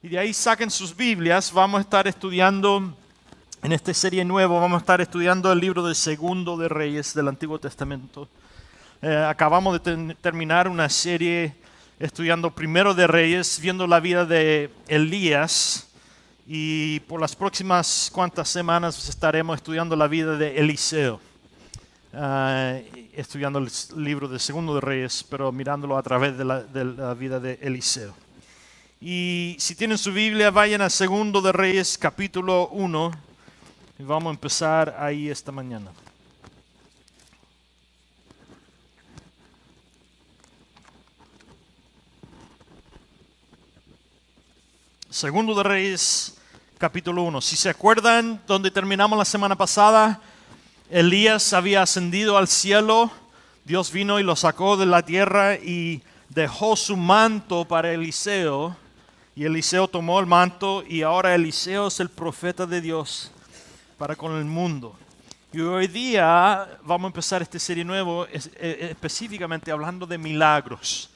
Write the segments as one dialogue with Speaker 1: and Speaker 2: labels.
Speaker 1: Y de ahí saquen sus Biblias. Vamos a estar estudiando, en esta serie nueva, vamos a estar estudiando el libro de Segundo de Reyes del Antiguo Testamento. Acabamos de terminar una serie estudiando Primero de Reyes, viendo la vida de Elías. Y por las próximas cuantas semanas estaremos estudiando la vida de Eliseo. Estudiando el libro de Segundo de Reyes, pero mirándolo a través de la vida de Eliseo. Y si tienen su Biblia, vayan a Segundo de Reyes, capítulo 1, y vamos a empezar ahí esta mañana. Segundo de Reyes, capítulo 1. Si se acuerdan, donde terminamos la semana pasada, Elías había ascendido al cielo, Dios vino y lo sacó de la tierra y dejó su manto para Eliseo. Y Eliseo tomó el manto y ahora Eliseo es el profeta de Dios para con el mundo. Y hoy día vamos a empezar esta serie nueva específicamente hablando de milagros.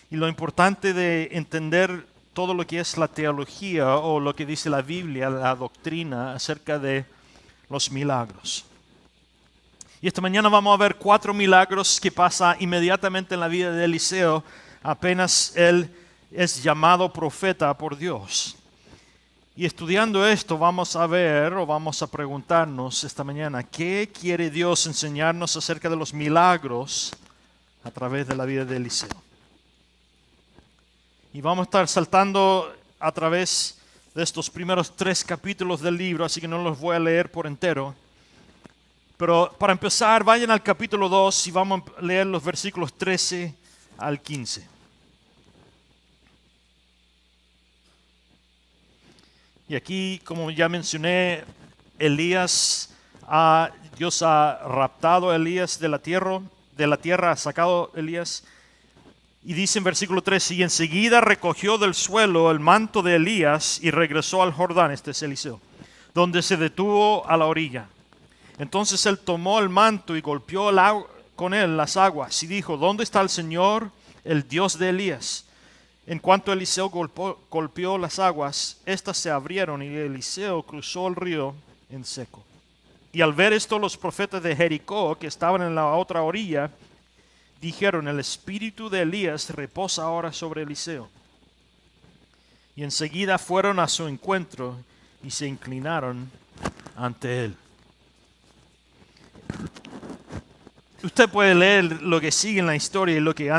Speaker 1: Y lo importante de entender todo lo que es la teología o lo que dice la Biblia, la doctrina acerca de los milagros. Y esta mañana vamos a ver 4 milagros que pasan inmediatamente en la vida de Eliseo apenas él es llamado profeta por Dios. Y estudiando esto vamos a ver o vamos a preguntarnos esta mañana, ¿qué quiere Dios enseñarnos acerca de los milagros a través de la vida de Eliseo? Y vamos a estar saltando a través de estos primeros 3 capítulos del libro, así que no los voy a leer por entero. Pero para empezar, vayan al capítulo 2 y vamos a leer los versículos 13 al 15. Y aquí, como ya mencioné, Dios ha raptado a Elías de la tierra ha sacado a Elías. Y dice en versículo 13, y enseguida recogió del suelo el manto de Elías y regresó al Jordán, este es Eliseo, donde se detuvo a la orilla. Entonces él tomó el manto y golpeó con él las aguas y dijo, ¿dónde está el Señor, el Dios de Elías? En cuanto Eliseo golpeó las aguas, éstas se abrieron y Eliseo cruzó el río en seco. Y al ver esto, los profetas de Jericó, que estaban en la otra orilla, dijeron, el espíritu de Elías reposa ahora sobre Eliseo. Y enseguida fueron a su encuentro y se inclinaron ante él. Usted puede leer lo que sigue en la historia y lo que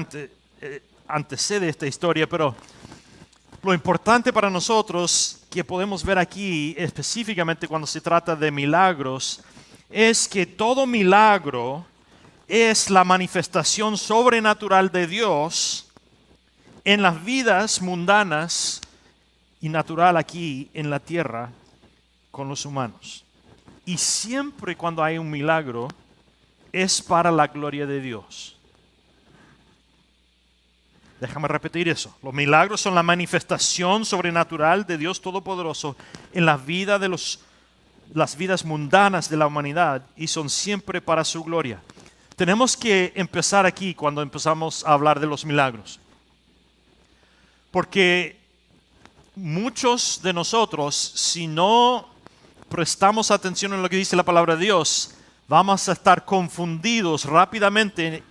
Speaker 1: antecede esta historia, pero lo importante para nosotros que podemos ver aquí, específicamente cuando se trata de milagros, es que todo milagro es la manifestación sobrenatural de Dios en las vidas mundanas y natural aquí en la tierra con los humanos. Y siempre cuando hay un milagro es para la gloria de Dios. Déjame repetir eso. Los milagros son la manifestación sobrenatural de Dios Todopoderoso en la vida de las vidas mundanas de la humanidad y son siempre para su gloria. Tenemos que empezar aquí cuando empezamos a hablar de los milagros. Porque muchos de nosotros, si no prestamos atención en lo que dice la palabra de Dios, vamos a estar confundidos rápidamente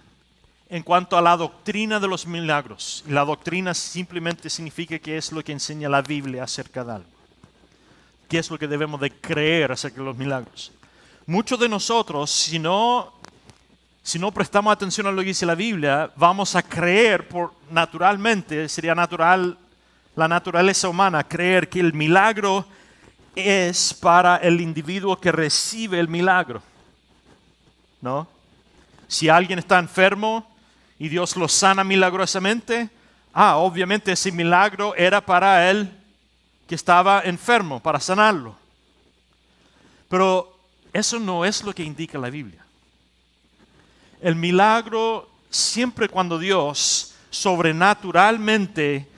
Speaker 1: en cuanto a la doctrina de los milagros. Y la doctrina simplemente significa qué es lo que enseña la Biblia acerca de algo. ¿Qué es lo que debemos de creer acerca de los milagros? Muchos de nosotros, si no prestamos atención a lo que dice la Biblia, vamos a creer naturalmente, sería natural, la naturaleza humana, creer que el milagro es para el individuo que recibe el milagro. ¿No? Si alguien está enfermo y Dios lo sana milagrosamente, obviamente ese milagro era para él que estaba enfermo, para sanarlo. Pero eso no es lo que indica la Biblia. El milagro, siempre cuando Dios sobrenaturalmente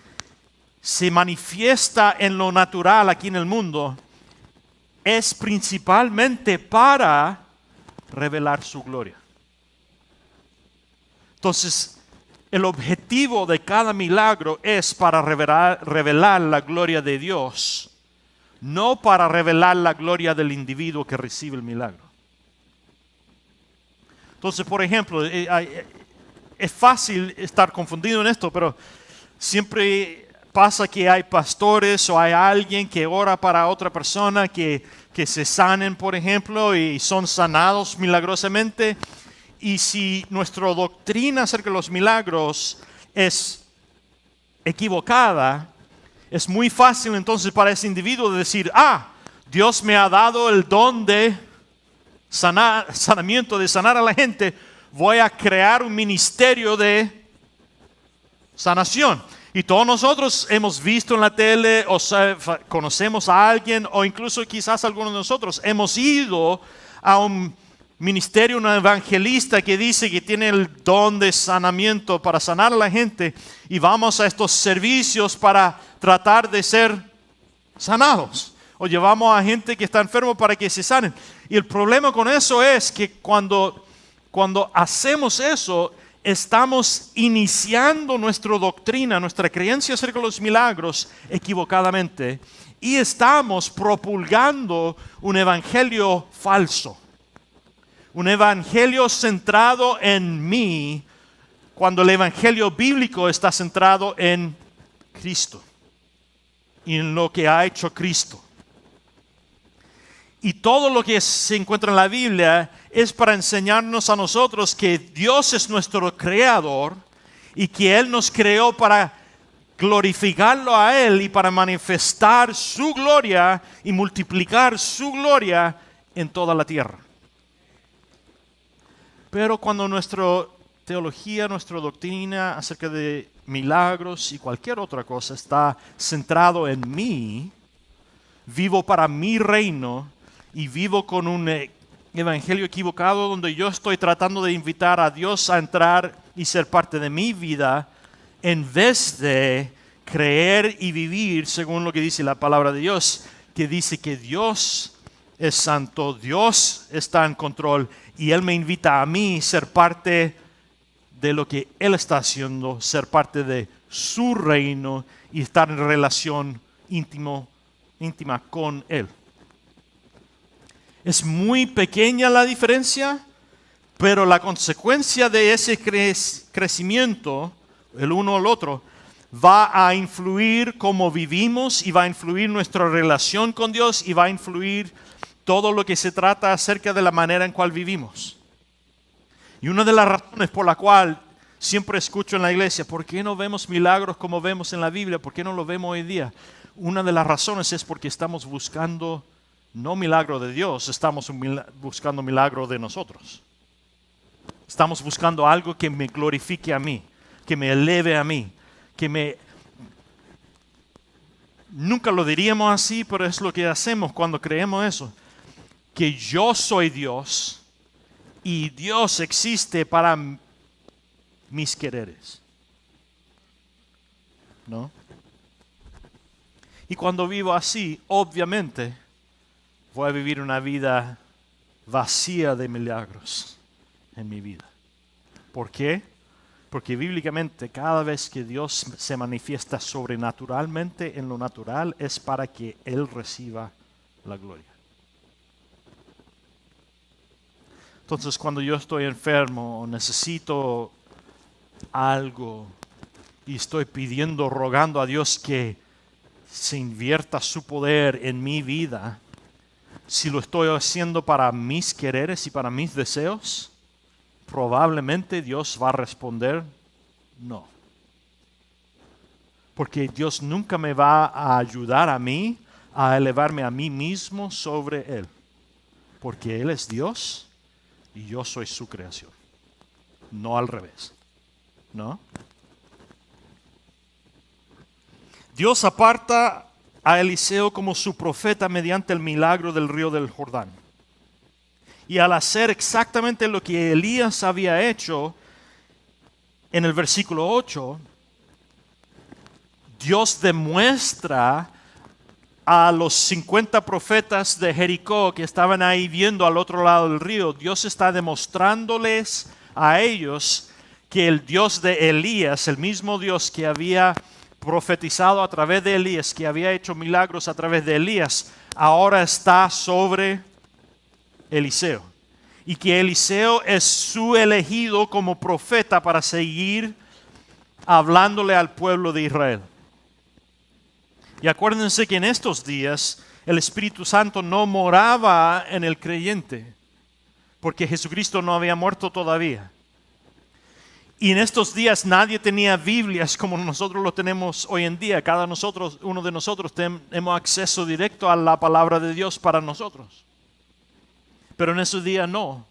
Speaker 1: se manifiesta en lo natural aquí en el mundo, es principalmente para revelar su gloria. Entonces, el objetivo de cada milagro es para revelar la gloria de Dios, no para revelar la gloria del individuo que recibe el milagro. Entonces, por ejemplo, es fácil estar confundido en esto, pero siempre pasa que hay pastores o hay alguien que ora para otra persona que se sanen, por ejemplo, y son sanados milagrosamente. Y si nuestra doctrina acerca de los milagros es equivocada, es muy fácil entonces para ese individuo decir, Dios me ha dado el don de sanamiento, de sanar a la gente, voy a crear un ministerio de sanación. Y todos nosotros hemos visto en la tele, o conocemos a alguien, o incluso quizás algunos de nosotros hemos ido a un ministerio, un evangelista que dice que tiene el don de sanamiento para sanar a la gente, y vamos a estos servicios para tratar de ser sanados, o llevamos a gente que está enfermo para que se sanen. Y el problema con eso es que cuando hacemos eso, estamos iniciando nuestra doctrina, nuestra creencia acerca de los milagros equivocadamente, y estamos propulgando un evangelio falso. Un evangelio centrado en mí, cuando el evangelio bíblico está centrado en Cristo y en lo que ha hecho Cristo. Y todo lo que se encuentra en la Biblia es para enseñarnos a nosotros que Dios es nuestro creador y que Él nos creó para glorificarlo a Él y para manifestar su gloria y multiplicar su gloria en toda la tierra. Pero cuando nuestra teología, nuestra doctrina acerca de milagros y cualquier otra cosa está centrado en mí, vivo para mi reino y vivo con un evangelio equivocado donde yo estoy tratando de invitar a Dios a entrar y ser parte de mi vida, en vez de creer y vivir según lo que dice la palabra de Dios, que dice que Dios es santo, Dios está en control, y Él me invita a mí a ser parte de lo que Él está haciendo, ser parte de su reino y estar en relación íntima con Él. Es muy pequeña la diferencia, pero la consecuencia de ese crecimiento, el uno al otro, va a influir cómo vivimos y va a influir nuestra relación con Dios y va a influir todo lo que se trata acerca de la manera en cual vivimos. Y una de las razones por la cual siempre escucho en la iglesia, ¿por qué no vemos milagros como vemos en la Biblia? ¿Por qué no lo vemos hoy día? Una de las razones es porque estamos buscando no milagro de Dios, estamos buscando milagro de nosotros. Estamos buscando algo que me glorifique a mí, que me eleve a mí, Nunca lo diríamos así, pero es lo que hacemos cuando creemos eso. Que yo soy Dios y Dios existe para mis quereres. ¿No? Y cuando vivo así, obviamente, voy a vivir una vida vacía de milagros en mi vida. ¿Por qué? Porque bíblicamente cada vez que Dios se manifiesta sobrenaturalmente en lo natural es para que Él reciba la gloria. Entonces cuando yo estoy enfermo o necesito algo y estoy pidiendo, rogando a Dios que se invierta su poder en mi vida, si lo estoy haciendo para mis quereres y para mis deseos, probablemente Dios va a responder no. Porque Dios nunca me va a ayudar a mí a elevarme a mí mismo sobre Él. Porque Él es Dios y yo soy su creación. No al revés. ¿No? Dios aparta a Eliseo como su profeta mediante el milagro del río del Jordán. Y al hacer exactamente lo que Elías había hecho, en el versículo 8, Dios demuestra a los 50 profetas de Jericó que estaban ahí viendo al otro lado del río, Dios está demostrándoles a ellos que el Dios de Elías, el mismo Dios que había profetizado a través de Elías, que había hecho milagros a través de Elías, ahora está sobre Eliseo. Y que Eliseo es su elegido como profeta para seguir hablándole al pueblo de Israel. Y acuérdense que en estos días el Espíritu Santo no moraba en el creyente, porque Jesucristo no había muerto todavía. Y en estos días nadie tenía Biblias como nosotros lo tenemos hoy en día. Uno de nosotros tenemos acceso directo a la palabra de Dios para nosotros. Pero en ese día no.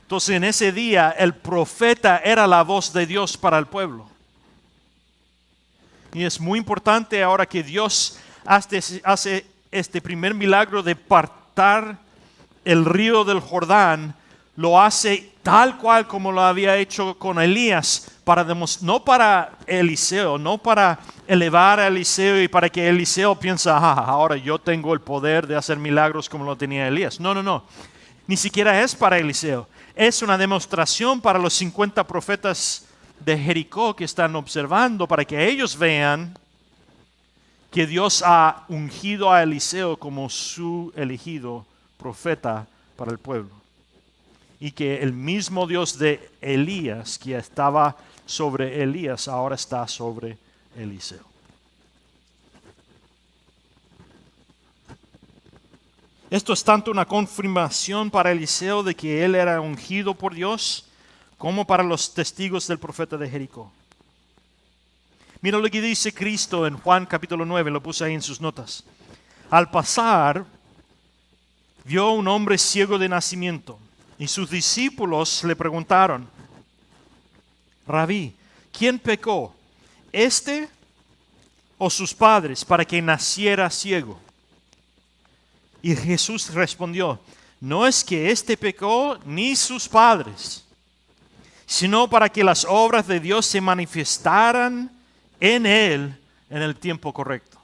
Speaker 1: Entonces en ese día el profeta era la voz de Dios para el pueblo. Y es muy importante ahora que Dios hace este primer milagro de partar el río del Jordán. Lo hace tal cual como lo había hecho con Elías, no para Eliseo, no para elevar a Eliseo y para que Eliseo piense, ahora yo tengo el poder de hacer milagros como lo tenía Elías. No. Ni siquiera es para Eliseo. Es una demostración para los 50 profetas de Jericó que están observando, para que ellos vean que Dios ha ungido a Eliseo como su elegido profeta para el pueblo. Y que el mismo Dios de Elías, que estaba sobre Elías, ahora está sobre Eliseo. Esto es tanto una confirmación para Eliseo de que él era ungido por Dios, como para los testigos del profeta de Jericó. Mira lo que dice Cristo en Juan capítulo 9, lo puse ahí en sus notas. Al pasar, vio un hombre ciego de nacimiento, y sus discípulos le preguntaron, Rabí, ¿quién pecó, este o sus padres, para que naciera ciego? Y Jesús respondió, no es que este pecó ni sus padres, sino para que las obras de Dios se manifestaran en él en el tiempo correcto.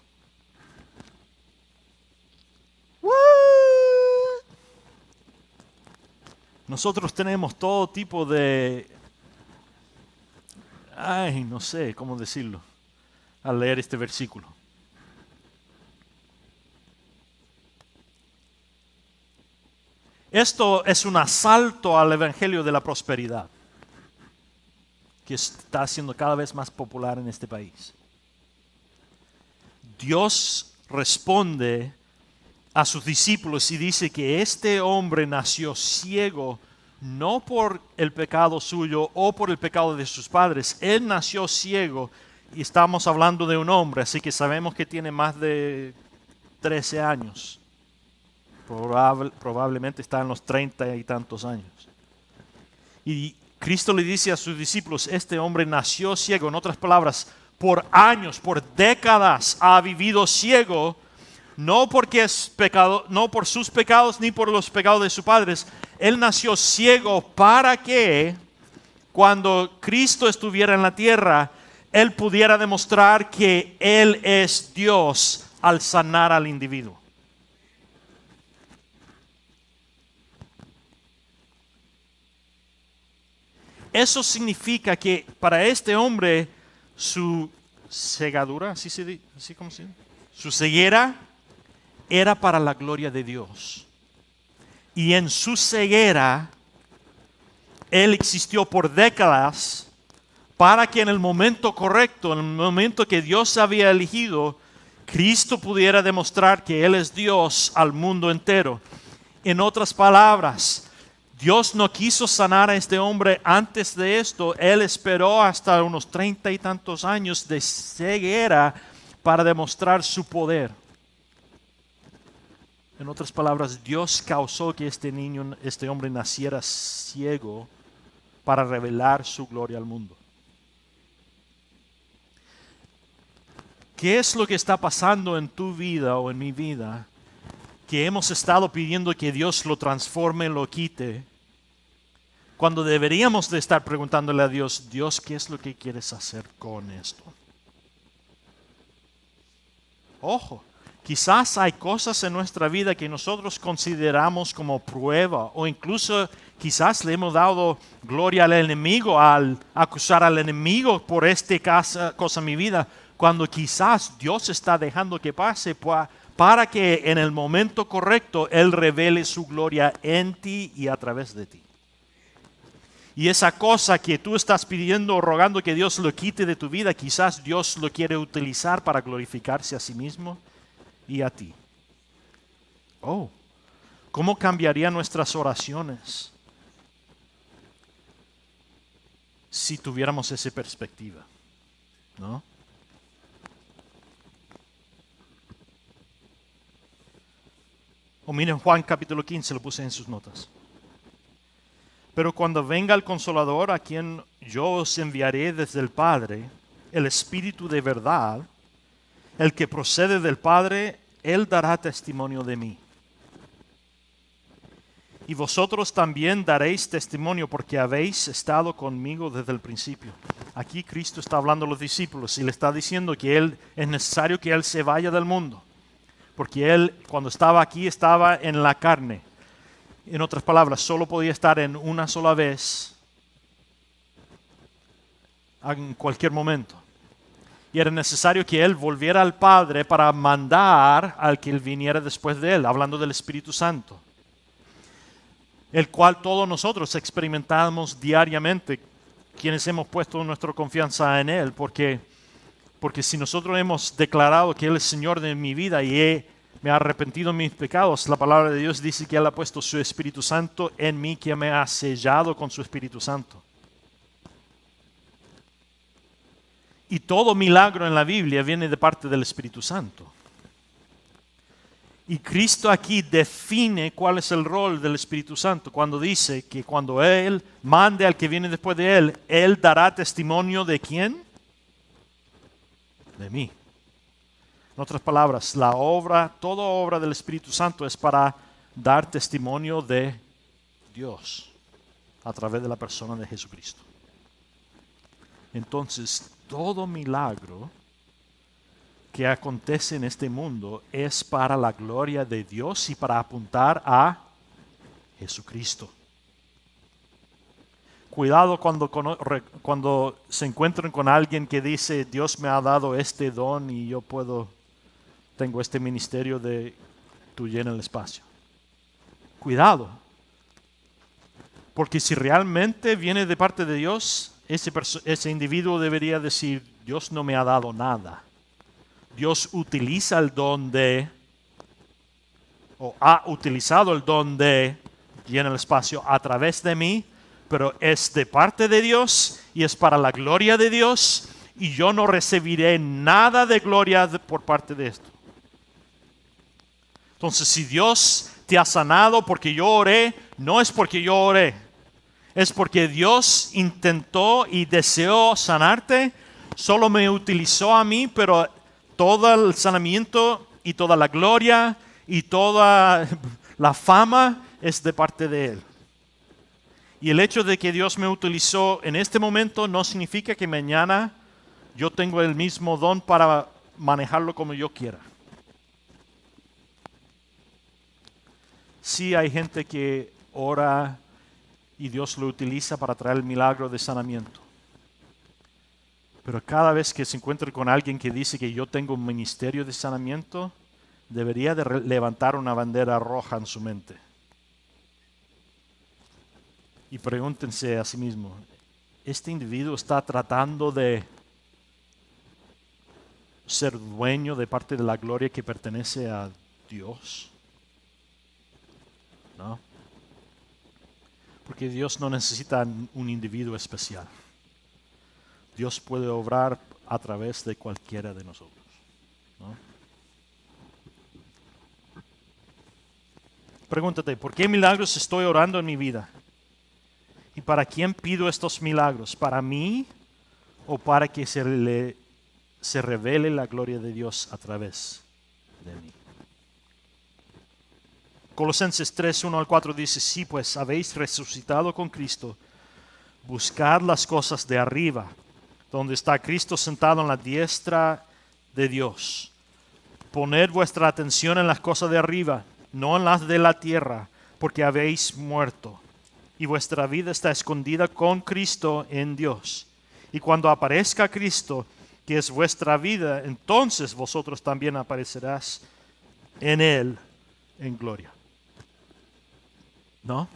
Speaker 1: Nosotros tenemos todo tipo de, no sé cómo decirlo, al leer este versículo. Esto es un asalto al evangelio de la prosperidad, que está siendo cada vez más popular en este país. Dios responde a sus discípulos y dice que este hombre nació ciego no por el pecado suyo o por el pecado de sus padres. Él nació ciego y estamos hablando de un hombre, así que sabemos que tiene más de 13 años. Probablemente está en los 30 y tantos años. Y Cristo le dice a sus discípulos, este hombre nació ciego. En otras palabras, por años, por décadas ha vivido ciego, no porque es pecado, no por sus pecados ni por los pecados de sus padres. Él nació ciego para que cuando Cristo estuviera en la tierra, Él pudiera demostrar que Él es Dios al sanar al individuo. Eso significa que para este hombre su cegadura, así como se dice, su ceguera era para la gloria de Dios. Y en su ceguera, Él existió por décadas para que en el momento correcto, en el momento que Dios había elegido, Cristo pudiera demostrar que Él es Dios al mundo entero. En otras palabras, Dios no quiso sanar a este hombre antes de esto. Él esperó hasta unos 30 y tantos años de ceguera para demostrar su poder. En otras palabras, Dios causó que este hombre naciera ciego para revelar su gloria al mundo. ¿Qué es lo que está pasando en tu vida o en mi vida que hemos estado pidiendo que Dios lo transforme, lo quite, cuando deberíamos de estar preguntándole a Dios, Dios, ¿qué es lo que quieres hacer con esto? Ojo, quizás hay cosas en nuestra vida que nosotros consideramos como prueba o incluso Quizás le hemos dado gloria al enemigo, al acusar al enemigo por cosa en mi vida, cuando quizás Dios está dejando que pase para que en el momento correcto Él revele su gloria en ti y a través de ti. Y esa cosa que tú estás pidiendo o rogando que Dios lo quite de tu vida, quizás Dios lo quiere utilizar para glorificarse a sí mismo y a ti. Oh, ¿cómo cambiarían nuestras oraciones si tuviéramos esa perspectiva? ¿No? O miren Juan capítulo 15, lo puse en sus notas. Pero cuando venga el Consolador, a quien yo os enviaré desde el Padre, el Espíritu de verdad, el que procede del Padre, Él dará testimonio de mí. Y vosotros también daréis testimonio porque habéis estado conmigo desde el principio. Aquí Cristo está hablando a los discípulos y le está diciendo que es necesario que Él se vaya del mundo. Porque Él, cuando estaba aquí, estaba en la carne. En otras palabras, solo podía estar en una sola vez, en cualquier momento. Y era necesario que Él volviera al Padre para mandar al que Él viniera después de Él, hablando del Espíritu Santo, el cual todos nosotros experimentamos diariamente, quienes hemos puesto nuestra confianza en Él, porque si nosotros hemos declarado que Él es Señor de mi vida y me ha arrepentido de mis pecados, la palabra de Dios dice que Él ha puesto su Espíritu Santo en mí, que me ha sellado con su Espíritu Santo. Y todo milagro en la Biblia viene de parte del Espíritu Santo. Y Cristo aquí define cuál es el rol del Espíritu Santo cuando dice que cuando Él mande al que viene después de Él, Él dará testimonio ¿de quién? De mí. En otras palabras, toda obra del Espíritu Santo es para dar testimonio de Dios a través de la persona de Jesucristo. Entonces, todo milagro que acontece en este mundo es para la gloria de Dios y para apuntar a Jesucristo. Cuidado cuando se encuentren con alguien que dice, Dios me ha dado este don y yo tengo este ministerio de tú llena el espacio. Cuidado. Porque si realmente viene de parte de Dios, ese individuo debería decir, Dios no me ha dado nada. Dios utiliza el don o ha utilizado el don de llena el espacio a través de mí, pero es de parte de Dios y es para la gloria de Dios y yo no recibiré nada de gloria por parte de esto. Entonces, si Dios te ha sanado porque yo oré, no es porque yo oré, es porque Dios intentó y deseó sanarte, solo me utilizó a mí, pero todo el sanamiento y toda la gloria y toda la fama es de parte de Él. Y el hecho de que Dios me utilizó en este momento no significa que mañana yo tengo el mismo don para manejarlo como yo quiera. Sí hay gente que ora y Dios lo utiliza para traer el milagro de sanamiento. Pero cada vez que se encuentre con alguien que dice que yo tengo un ministerio de sanamiento, debería de levantar una bandera roja en su mente. Y pregúntense a sí mismo, ¿este individuo está tratando de ser dueño de parte de la gloria que pertenece a Dios? ¿No? Porque Dios no necesita un individuo especial. Dios puede obrar a través de cualquiera de nosotros, ¿no? Pregúntate, ¿por qué milagros estoy orando en mi vida? ¿Y para quién pido estos milagros? ¿Para mí o para que se revele la gloria de Dios a través de mí? Colosenses 3, 1 al 4 dice, sí, pues habéis resucitado con Cristo, buscad las cosas de arriba, donde está Cristo sentado en la diestra de Dios. Poned vuestra atención en las cosas de arriba, no en las de la tierra, porque habéis muerto. y vuestra vida está escondida con Cristo en Dios. Y cuando aparezca Cristo, que es vuestra vida, entonces vosotros también aparecerás en Él en gloria. ¿No?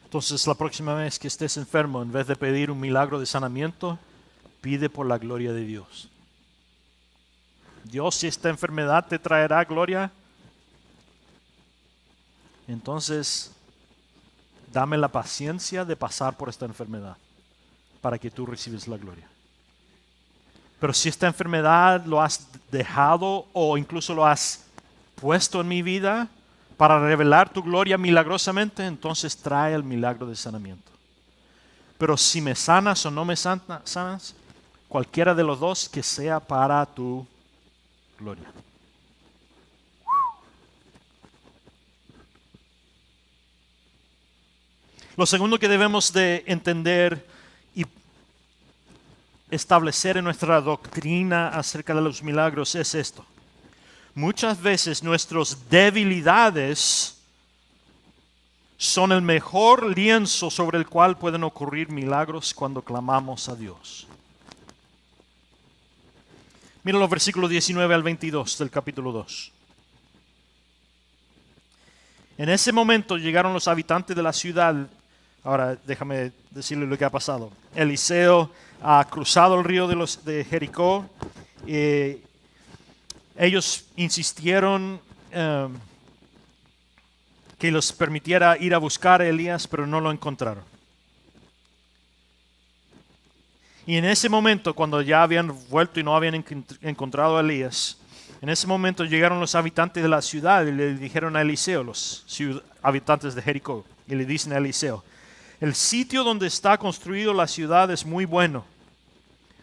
Speaker 1: Entonces la próxima vez que estés enfermo, en vez de pedir un milagro de sanamiento, pide por la gloria de Dios. Dios, si esta enfermedad te traerá gloria, entonces dame la paciencia de pasar por esta enfermedad para que tú recibes la gloria. Pero si esta enfermedad lo has dejado o incluso lo has puesto en mi vida para revelar tu gloria milagrosamente, entonces trae el milagro de sanamiento. Pero si me sanas o no me sanas, cualquiera de los dos, que sea para tu gloria. Lo segundo que debemos de entender y establecer en nuestra doctrina acerca de los milagros es esto. Muchas veces nuestras debilidades son el mejor lienzo sobre el cual pueden ocurrir milagros cuando clamamos a Dios. Mira los versículos 19 al 22 del capítulo 2. En ese momento llegaron los habitantes de la ciudad. Ahora déjame decirle lo que ha pasado. Eliseo ha cruzado el río de Jericó. Ellos insistieron que les permitiera ir a buscar a Elías, pero no lo encontraron. Y en ese momento, cuando ya habían vuelto y no habían encontrado a Elías, en ese momento llegaron los habitantes de la ciudad y le dijeron a Eliseo, los habitantes de Jericó, y le dicen a Eliseo: el sitio donde está construido la ciudad es muy bueno,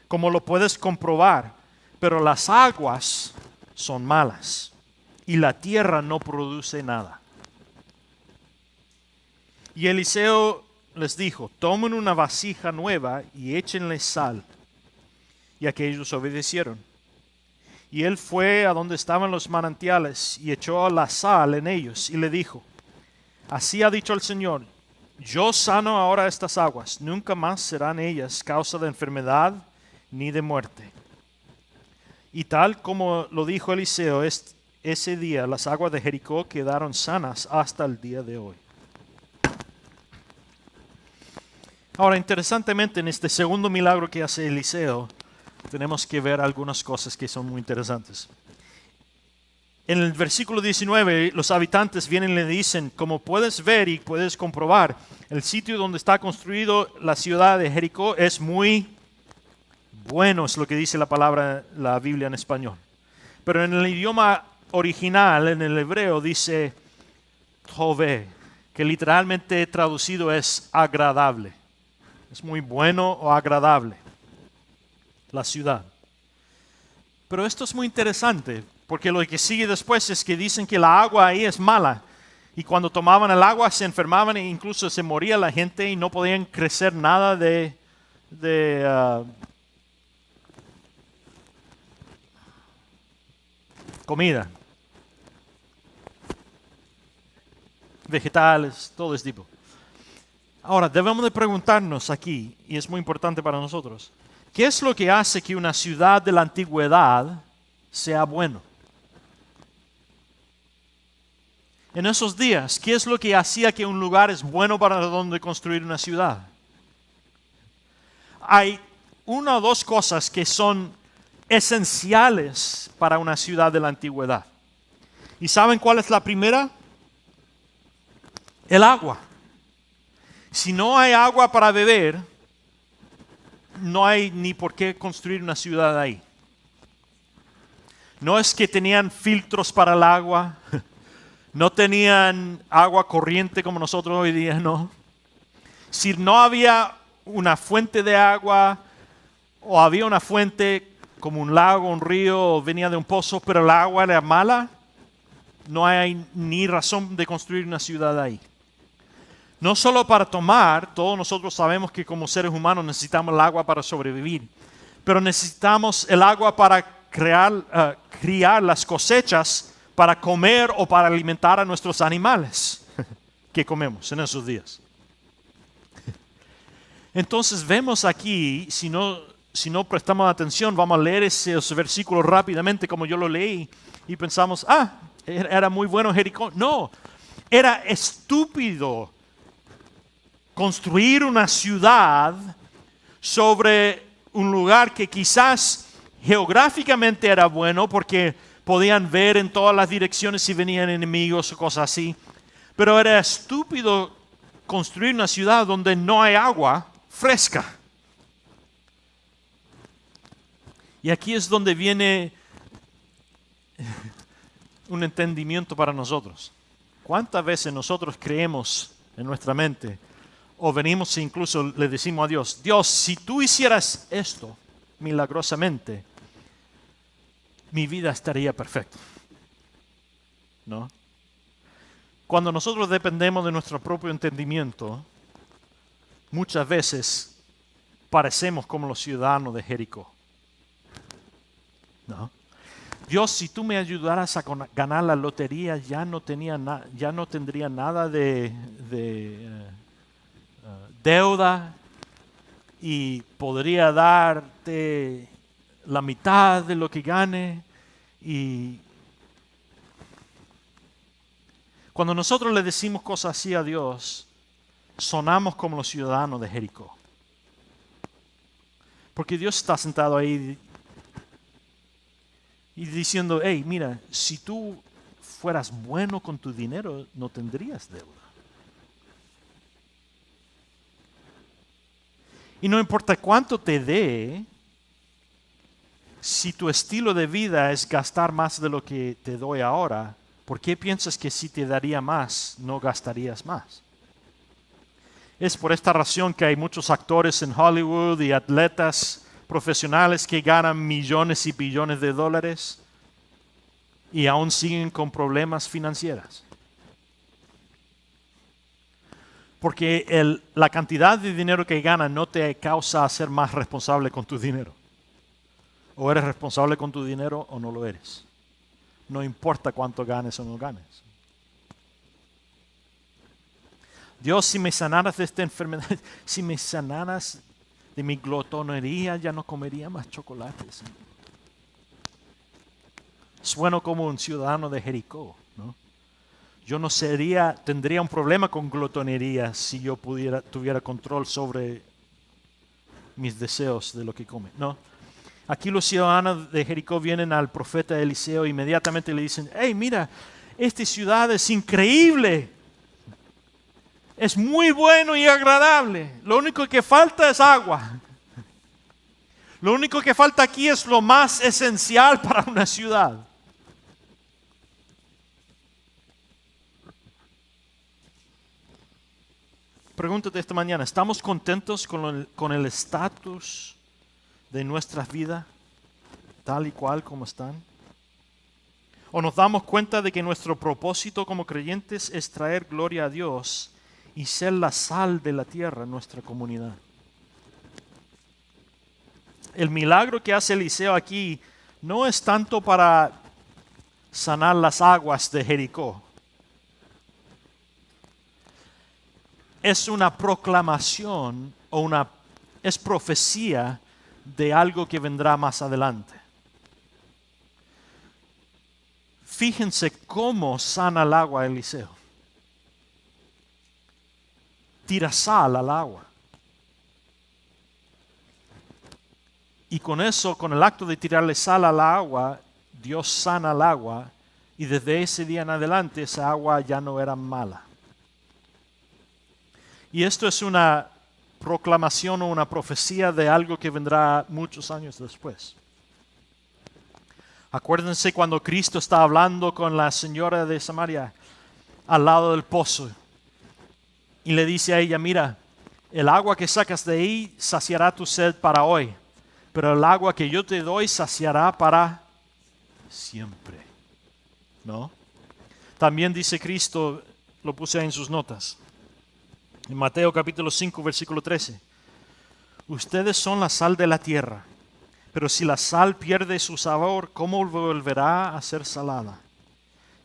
Speaker 1: como lo puedes comprobar, pero las aguas son malas y la tierra no produce nada. Y Eliseo les dijo: tomen una vasija nueva y échenle sal. Y aquellos obedecieron. Y él fue a donde estaban los manantiales y echó la sal en ellos y le dijo: así ha dicho el Señor, yo sano ahora estas aguas, nunca más serán ellas causa de enfermedad ni de muerte. Y tal como lo dijo Eliseo, ese día las aguas de Jericó quedaron sanas hasta el día de hoy. Ahora, interesantemente, en este segundo milagro que hace Eliseo, tenemos que ver algunas cosas que son muy interesantes. En el versículo 19, los habitantes vienen y le dicen: como puedes ver y puedes comprobar, el sitio donde está construido la ciudad de Jericó es muy bueno, es lo que dice la Biblia en español. Pero en el idioma original, en el hebreo, dice tove, que literalmente traducido es agradable. Es muy bueno o agradable la ciudad. Pero esto es muy interesante, porque lo que sigue después es que dicen que la agua ahí es mala. Y cuando tomaban el agua se enfermaban e incluso se moría la gente y no podían crecer nada de comida. Vegetales, todo ese tipo. Ahora, debemos de preguntarnos aquí, y es muy importante para nosotros, ¿qué es lo que hace que una ciudad de la antigüedad sea bueno? En esos días, ¿qué es lo que hacía que un lugar es bueno para donde construir una ciudad? Hay una o dos cosas que son esenciales para una ciudad de la antigüedad. ¿Y saben cuál es la primera? El agua. Si no hay agua para beber, no hay ni por qué construir una ciudad ahí. No es que tenían filtros para el agua, no tenían agua corriente como nosotros hoy día, no. Si no había una fuente de agua, o había una fuente como un lago, un río, o venía de un pozo, pero el agua era mala, no hay ni razón de construir una ciudad ahí. No solo para tomar, todos nosotros sabemos que como seres humanos necesitamos el agua para sobrevivir, pero necesitamos el agua para criar las cosechas, para comer o para alimentar a nuestros animales. que comemos en esos días. Entonces vemos aquí, si no prestamos atención, vamos a leer esos versículos rápidamente como yo lo leí y pensamos, era muy bueno Jericó. No, era estúpido construir una ciudad sobre un lugar que quizás geográficamente era bueno porque podían ver en todas las direcciones si venían enemigos o cosas así. Pero era estúpido construir una ciudad donde no hay agua fresca. Y aquí es donde viene un entendimiento para nosotros. ¿Cuántas veces nosotros creemos en nuestra mente o venimos e incluso le decimos a Dios, Dios, si tú hicieras esto milagrosamente, mi vida estaría perfecta? ¿No? Cuando nosotros dependemos de nuestro propio entendimiento, muchas veces parecemos como los ciudadanos de Jericó. ¿No? Dios, si tú me ayudaras a ganar la lotería, ya no tendría nada de deuda y podría darte la mitad de lo que gane. Y cuando nosotros le decimos cosas así a Dios, sonamos como los ciudadanos de Jericó. Porque Dios está sentado ahí y diciendo, hey, mira, si tú fueras bueno con tu dinero, no tendrías deuda. Y no importa cuánto te dé, si tu estilo de vida es gastar más de lo que te doy ahora, ¿por qué piensas que si te daría más, no gastarías más? Es por esta razón que hay muchos actores en Hollywood y atletas profesionales que ganan millones y billones de dólares y aún siguen con problemas financieros. Porque la cantidad de dinero que ganan no te causa ser más responsable con tu dinero. O eres responsable con tu dinero o no lo eres. No importa cuánto ganes o no ganes. Dios, si me sanaras de esta enfermedad, si me sanaras de mi glotonería, ya no comería más chocolates. Sueno como un ciudadano de Jericó, ¿no? Yo no tendría un problema con glotonería si yo tuviera control sobre mis deseos de lo que come, ¿no? Aquí los ciudadanos de Jericó vienen al profeta Eliseo e inmediatamente le dicen, hey, mira, esta ciudad es increíble. Es muy bueno y agradable. Lo único que falta es agua. Lo único que falta aquí es lo más esencial para una ciudad. Pregúntate esta mañana, ¿estamos contentos con el estatus de nuestras vidas tal y cual como están? ¿O nos damos cuenta de que nuestro propósito como creyentes es traer gloria a Dios y ser la sal de la tierra en nuestra comunidad? El milagro que hace Eliseo aquí no es tanto para sanar las aguas de Jericó. Es una proclamación es profecía de algo que vendrá más adelante. Fíjense cómo sana el agua Eliseo. Tira sal al agua. Y con eso, con el acto de tirarle sal al agua, Dios sana el agua y desde ese día en adelante esa agua ya no era mala. Y esto es una proclamación o una profecía de algo que vendrá muchos años después. Acuérdense cuando Cristo está hablando con la señora de Samaria al lado del pozo y le dice a ella, mira, el agua que sacas de ahí saciará tu sed para hoy, pero el agua que yo te doy saciará para siempre. ¿No? También dice Cristo, lo puse ahí en sus notas, en Mateo capítulo 5, versículo 13. Ustedes son la sal de la tierra, pero si la sal pierde su sabor, ¿cómo volverá a ser salada?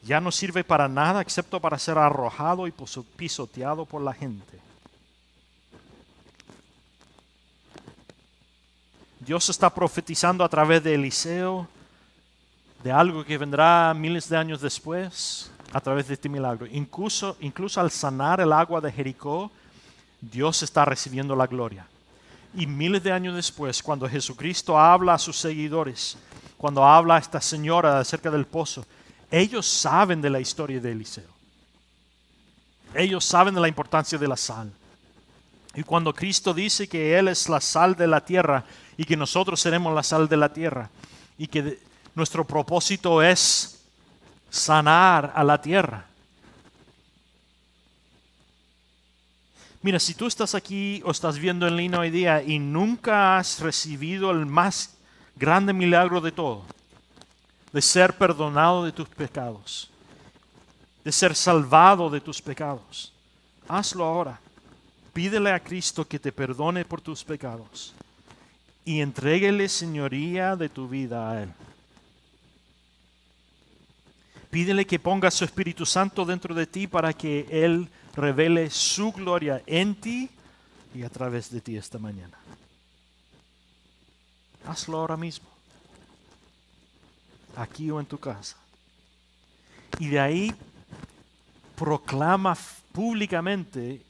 Speaker 1: ya no sirve para nada excepto para ser arrojado y pisoteado por la gente. Dios está profetizando a través de Eliseo de algo que vendrá miles de años después a través de este milagro. Incluso al sanar el agua de Jericó, Dios está recibiendo la gloria. Y miles de años después, cuando Jesucristo habla a sus seguidores, cuando habla a esta señora acerca del pozo, ellos saben de la historia de Eliseo. Ellos saben de la importancia de la sal. Y cuando Cristo dice que Él es la sal de la tierra y que nosotros seremos la sal de la tierra y que nuestro propósito es sanar a la tierra. Mira, si tú estás aquí o estás viendo en línea hoy día y nunca has recibido el más grande milagro de todo, de ser perdonado de tus pecados, de ser salvado de tus pecados, hazlo ahora. Pídele a Cristo que te perdone por tus pecados y entréguele señoría de tu vida a Él. Pídele que ponga su Espíritu Santo dentro de ti para que Él revele su gloria en ti y a través de ti esta mañana. Hazlo ahora mismo, aquí o en tu casa. Y de ahí proclama públicamente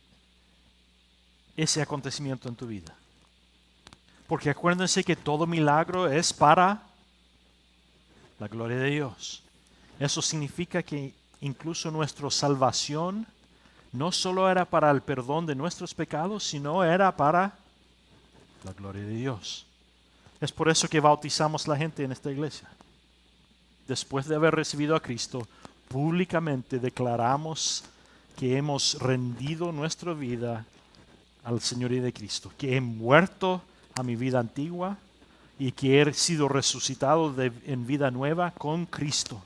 Speaker 1: ese acontecimiento en tu vida. Porque acuérdense que todo milagro es para la gloria de Dios. Eso significa que incluso nuestra salvación no solo era para el perdón de nuestros pecados, sino era para la gloria de Dios. Es por eso que bautizamos a la gente en esta iglesia. Después de haber recibido a Cristo, públicamente declaramos que hemos rendido nuestra vida al señorío de Cristo, que he muerto a mi vida antigua y que he sido resucitado en vida nueva con Cristo.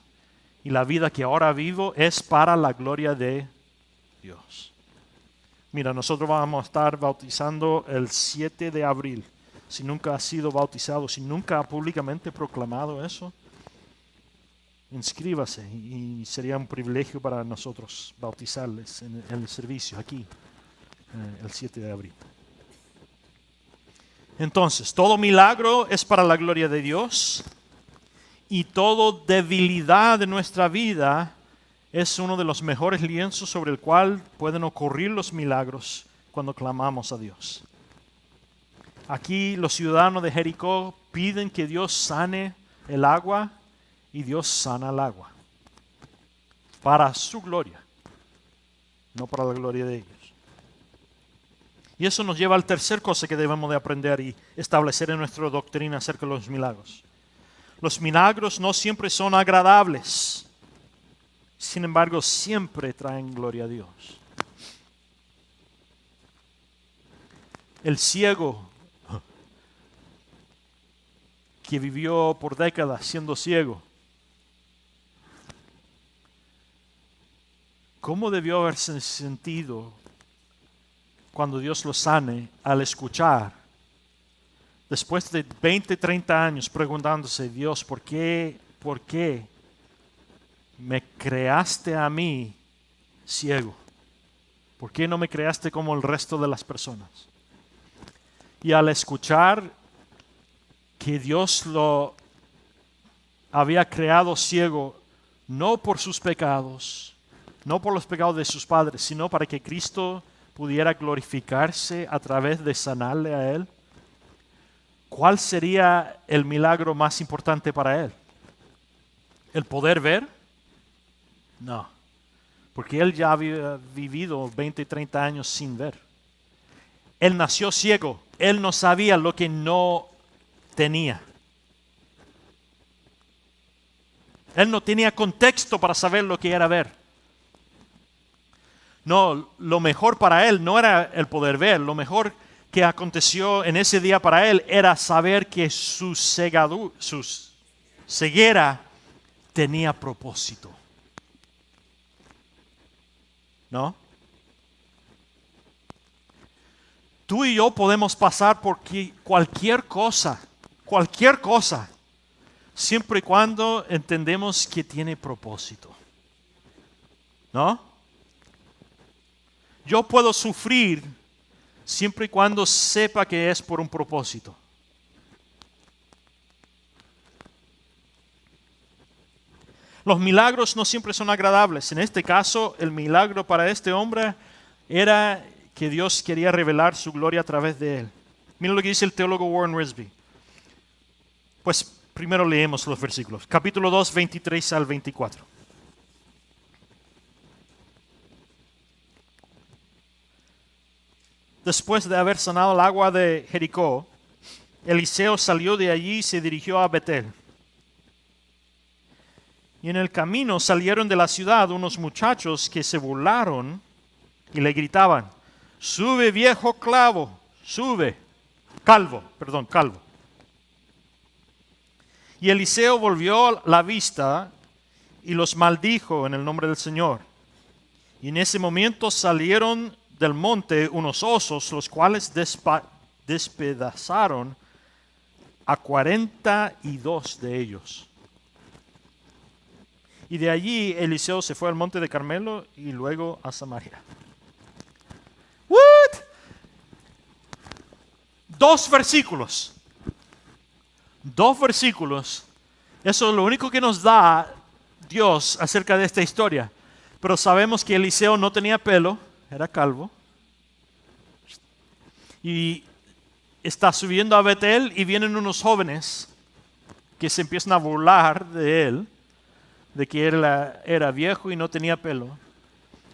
Speaker 1: Y la vida que ahora vivo es para la gloria de Dios. Mira, nosotros vamos a estar bautizando el 7 de abril. Si nunca ha sido bautizado, si nunca ha públicamente proclamado eso, inscríbase y sería un privilegio para nosotros bautizarles en el servicio aquí, el 7 de abril. Entonces, todo milagro es para la gloria de Dios y toda debilidad de nuestra vida es uno de los mejores lienzos sobre el cual pueden ocurrir los milagros cuando clamamos a Dios. Aquí los ciudadanos de Jericó piden que Dios sane el agua y Dios sana el agua para su gloria, no para la gloria de ellos. Y eso nos lleva a la tercera cosa que debemos de aprender y establecer en nuestra doctrina acerca de los milagros. Los milagros no siempre son agradables, sin embargo siempre traen gloria a Dios. El ciego que vivió por décadas siendo ciego, ¿cómo debió haberse sentido cuando Dios lo sane al escuchar, después de 20, 30 años preguntándose, Dios, ¿por qué me creaste a mí ciego? ¿Por qué no me creaste como el resto de las personas? Y al escuchar que Dios lo había creado ciego, no por sus pecados, no por los pecados de sus padres, sino para que Cristo pudiera glorificarse a través de sanarle a él, ¿cuál sería el milagro más importante para él? ¿El poder ver? No, porque él ya había vivido 20, 30 años sin ver. Él nació ciego, él no sabía lo que no tenía. Él no tenía contexto para saber lo que era ver. No, lo mejor para él no era el poder ver, lo mejor que aconteció en ese día para él era saber que su ceguera tenía propósito. ¿No? Tú y yo podemos pasar por cualquier cosa, siempre y cuando entendemos que tiene propósito. ¿No? Yo puedo sufrir siempre y cuando sepa que es por un propósito. Los milagros no siempre son agradables. En este caso, el milagro para este hombre era que Dios quería revelar su gloria a través de él. Mira lo que dice el teólogo Warren Wiersbe. Pues primero leemos los versículos. Capítulo 2, 23 al 24. Después de haber sanado el agua de Jericó, Eliseo salió de allí y se dirigió a Betel. Y en el camino salieron de la ciudad unos muchachos que se burlaron y le gritaban: sube, viejo calvo. Y Eliseo volvió la vista y los maldijo en el nombre del Señor. Y en ese momento salieron del monte unos osos, los cuales despedazaron a 42 de ellos. Y de allí Eliseo se fue al monte de Carmelo y luego a Samaria. ¿What? 2 versículos. 2 versículos. Eso es lo único que nos da Dios acerca de esta historia. Pero sabemos que Eliseo no tenía pelo, era calvo. Y está subiendo a Betel y vienen unos jóvenes que se empiezan a burlar de él, de que era viejo y no tenía pelo.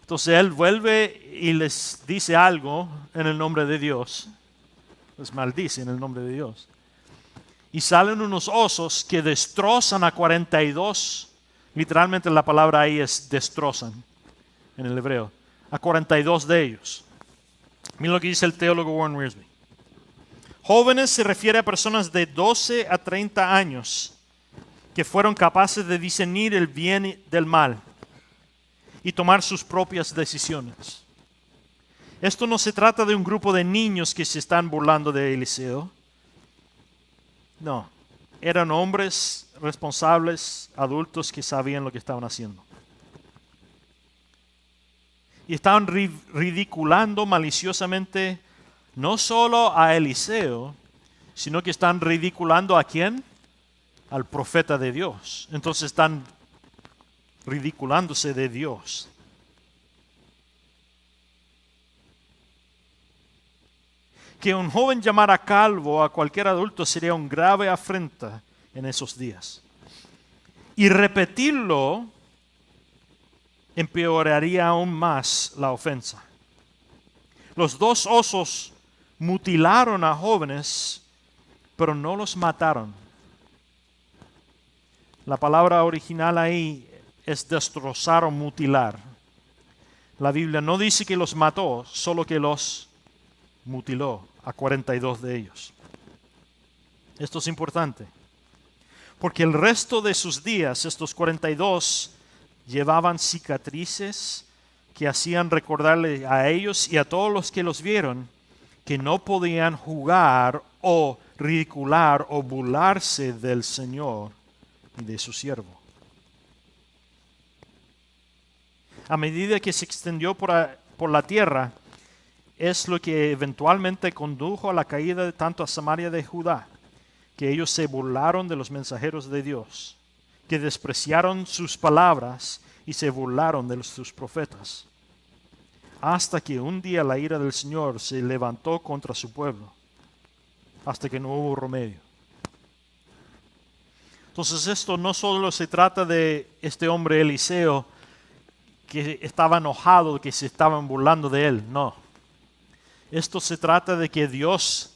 Speaker 1: Entonces él vuelve y les dice algo en el nombre de Dios. Les maldice en el nombre de Dios. Y salen unos osos que destrozan a 42. Literalmente la palabra ahí es destrozan en el hebreo. A 42 de ellos. Miren lo que dice el teólogo Warren Wiersbe. Jóvenes se refiere a personas de 12 a 30 años que fueron capaces de discernir el bien del mal y tomar sus propias decisiones. Esto no se trata de un grupo de niños que se están burlando de Eliseo. No, eran hombres responsables, adultos que sabían lo que estaban haciendo. Y estaban ridiculando maliciosamente no solo a Eliseo, sino que están ridiculando ¿a quién? Al profeta de Dios. Entonces están ridiculándose de Dios. Que un joven llamara calvo a cualquier adulto sería un grave afrenta en esos días. Y repetirlo empeoraría aún más la ofensa. Los 2 osos mutilaron a jóvenes, pero no los mataron. La palabra original ahí es destrozar o mutilar. La Biblia no dice que los mató, solo que los mutiló a 42 de ellos. Esto es importante, porque el resto de sus días, estos 42, llevaban cicatrices que hacían recordarle a ellos y a todos los que los vieron que no podían jugar o ridicular o burlarse del Señor y de su siervo. A medida que se extendió por la tierra, es lo que eventualmente condujo a la caída de tanto a Samaria de Judá, que ellos se burlaron de los mensajeros de Dios, que despreciaron sus palabras y se burlaron de sus profetas, hasta que un día la ira del Señor se levantó contra su pueblo, hasta que no hubo remedio. Entonces esto no solo se trata de este hombre Eliseo que estaba enojado, que se estaban burlando de él, no. Esto se trata de que Dios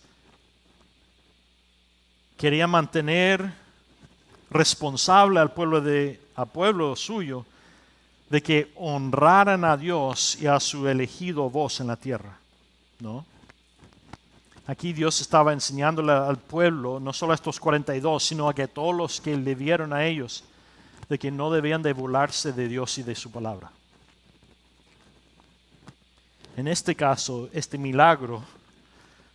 Speaker 1: quería mantener responsable al pueblo suyo de que honraran a Dios y a su elegido voz en la tierra, ¿no? Aquí Dios estaba enseñándole al pueblo, no solo a estos 42, sino a que todos los que le vieron a ellos, de que no debían de burlarse de Dios y de su palabra. En este caso, este milagro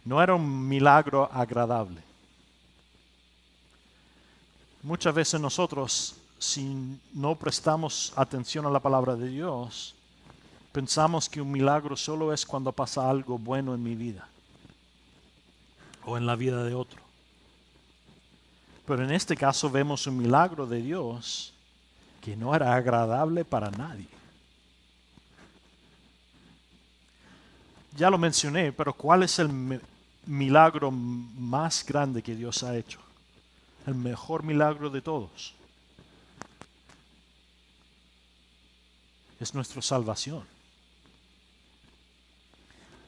Speaker 1: no era un milagro agradable. Muchas veces nosotros, si no prestamos atención a la palabra de Dios, Pensamos que un milagro solo es cuando pasa algo bueno en mi vida o en la vida de otro. Pero en este caso vemos un milagro de Dios que no era agradable para nadie. Ya lo mencioné, pero ¿cuál es el milagro más grande que Dios ha hecho? El mejor milagro de todos. Es nuestra salvación.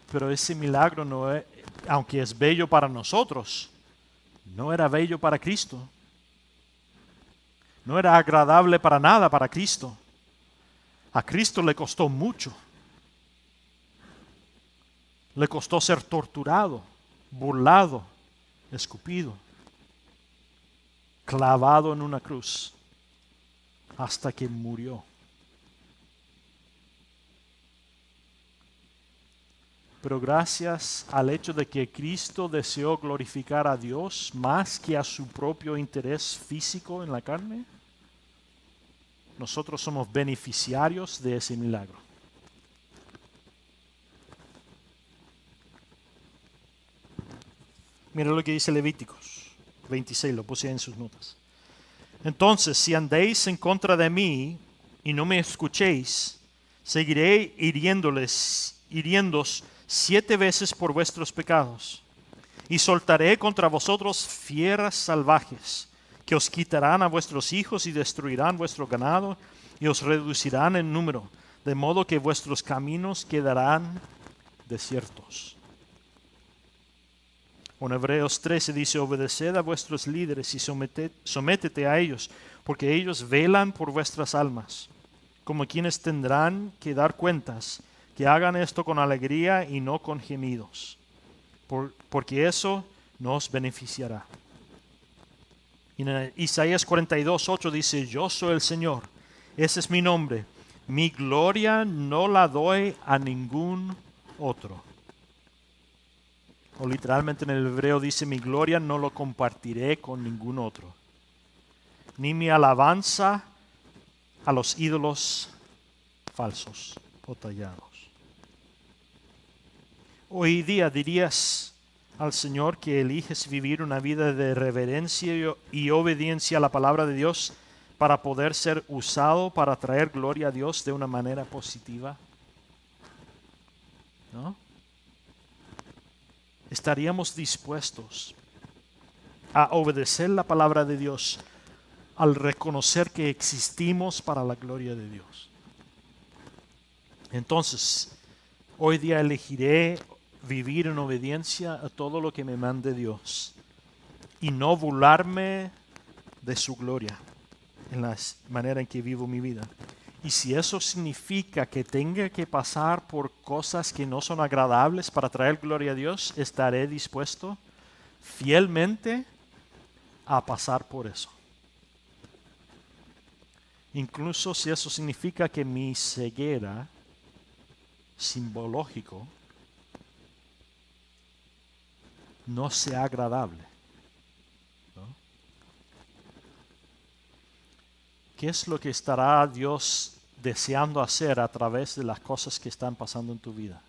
Speaker 1: Pero ese milagro no es, aunque es bello para nosotros, no era bello para Cristo. No era agradable para nada para Cristo. A Cristo le costó mucho. Le costó ser torturado, burlado, escupido, clavado en una cruz hasta que murió. Pero gracias al hecho de que Cristo deseó glorificar a Dios más que a su propio interés físico en la carne, nosotros somos beneficiarios de ese milagro. Mira lo que dice Levíticos 26, lo puse en sus notas. Entonces, si andéis en contra de mí y no me escuchéis, seguiré hiriéndoos 7 veces por vuestros pecados, y soltaré contra vosotros fieras salvajes, que os quitarán a vuestros hijos y destruirán vuestro ganado, y os reducirán en número, de modo que vuestros caminos quedarán desiertos. En Hebreos 13 dice, obedeced a vuestros líderes y sométete a ellos, porque ellos velan por vuestras almas, como quienes tendrán que dar cuentas, que hagan esto con alegría y no con gemidos, porque eso nos beneficiará. Y en Isaías 42:8 dice, yo soy el Señor, ese es mi nombre, mi gloria no la doy a ningún otro. O literalmente en el hebreo dice, mi gloria no lo compartiré con ningún otro, ni mi alabanza a los ídolos falsos o tallados. Hoy día dirías al Señor que eliges vivir una vida de reverencia y obediencia a la palabra de Dios para poder ser usado para traer gloria a Dios de una manera positiva, ¿no? ¿Estaríamos dispuestos a obedecer la palabra de Dios al reconocer que existimos para la gloria de Dios? Entonces, hoy día elegiré vivir en obediencia a todo lo que me mande Dios y no burlarme de su gloria en la manera en que vivo mi vida. Y si eso significa que tenga que pasar por cosas que no son agradables para traer gloria a Dios, estaré dispuesto fielmente a pasar por eso. Incluso si eso significa que mi ceguera simbológico no sea agradable, ¿no? ¿Qué es lo que estará Dios deseando hacer a través de las cosas que están pasando en tu vida?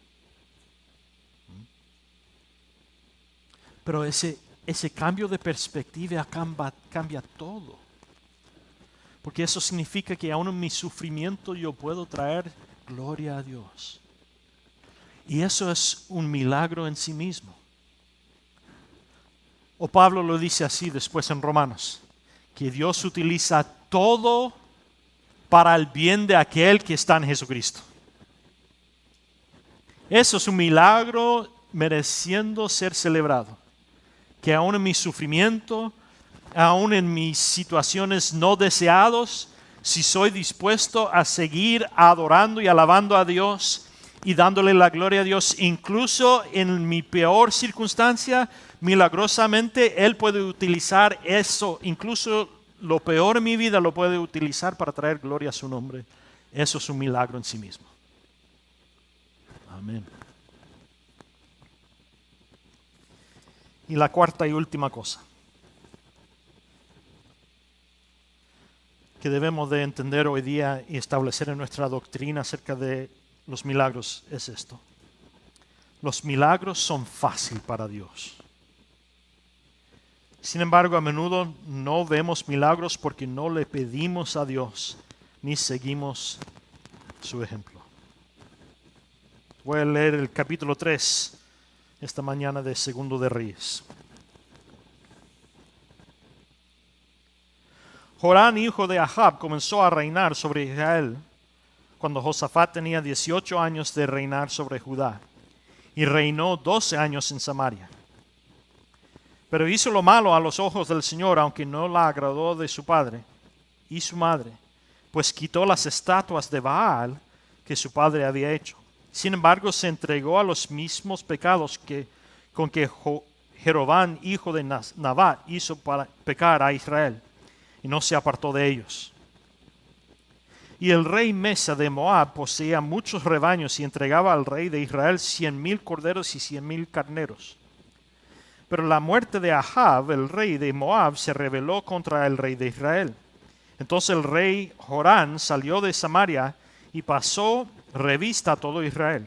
Speaker 1: Pero ese cambio de perspectiva cambia todo. Porque eso significa que aún en mi sufrimiento yo puedo traer gloria a Dios. Y eso es un milagro en sí mismo. O Pablo lo dice así después en Romanos, que Dios utiliza todo para el bien de aquel que está en Jesucristo. Eso es un milagro mereciendo ser celebrado. Que aún en mi sufrimiento, aún en mis situaciones no deseadas, si soy dispuesto a seguir adorando y alabando a Dios y dándole la gloria a Dios, incluso en mi peor circunstancia, milagrosamente Él puede utilizar eso, incluso lo peor en mi vida lo puede utilizar para traer gloria a su nombre. Eso es un milagro en sí mismo. Amén. Y la cuarta y última cosa que debemos de entender hoy día y establecer en nuestra doctrina acerca de los milagros es esto. Los milagros son fácil para Dios. Sin embargo, a menudo no vemos milagros porque no le pedimos a Dios ni seguimos su ejemplo. Voy a leer el capítulo 3 esta mañana de Segundo de Reyes. Joram, hijo de Ahab, comenzó a reinar sobre Israel cuando Josafat tenía 18 años de reinar sobre Judá, y reinó 12 años en Samaria. Pero hizo lo malo a los ojos del Señor, aunque no la agradó de su padre y su madre, pues quitó las estatuas de Baal que su padre había hecho. Sin embargo, se entregó a los mismos pecados con que Jeroboam, hijo de Nabat, hizo para pecar a Israel, y no se apartó de ellos. Y el rey Mesa de Moab poseía muchos rebaños y entregaba al rey de Israel 100,000 corderos y 100,000 carneros. Pero la muerte de Ahab, el rey de Moab, se rebeló contra el rey de Israel. Entonces el rey Joram salió de Samaria y pasó revista a todo Israel.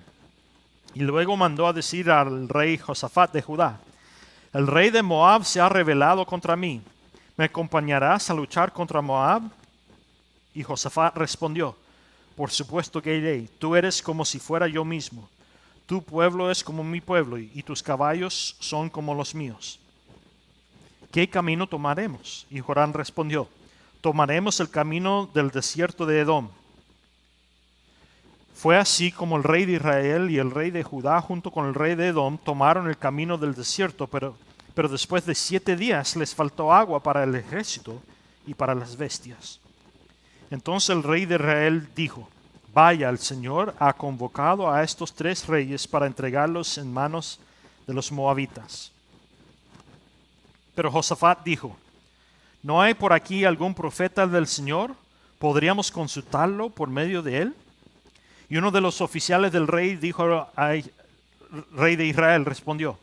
Speaker 1: Y luego mandó a decir al rey Josafat de Judá: el rey de Moab se ha rebelado contra mí. ¿Me acompañarás a luchar contra Moab? Y Josafat respondió: por supuesto que iré. Tú eres como si fuera yo mismo. Tu pueblo es como mi pueblo y tus caballos son como los míos. ¿Qué camino tomaremos? Y Joram respondió: tomaremos el camino del desierto de Edom. Fue así como el rey de Israel y el rey de Judá junto con el rey de Edom tomaron el camino del desierto, pero después de 7 días les faltó agua para el ejército y para las bestias. Entonces el rey de Israel dijo: vaya, el Señor ha convocado a estos 3 reyes para entregarlos en manos de los moabitas. Pero Josafat dijo: ¿no hay por aquí algún profeta del Señor? ¿Podríamos consultarlo por medio de él? Y uno de los oficiales del rey dijo al rey de Israel, respondió: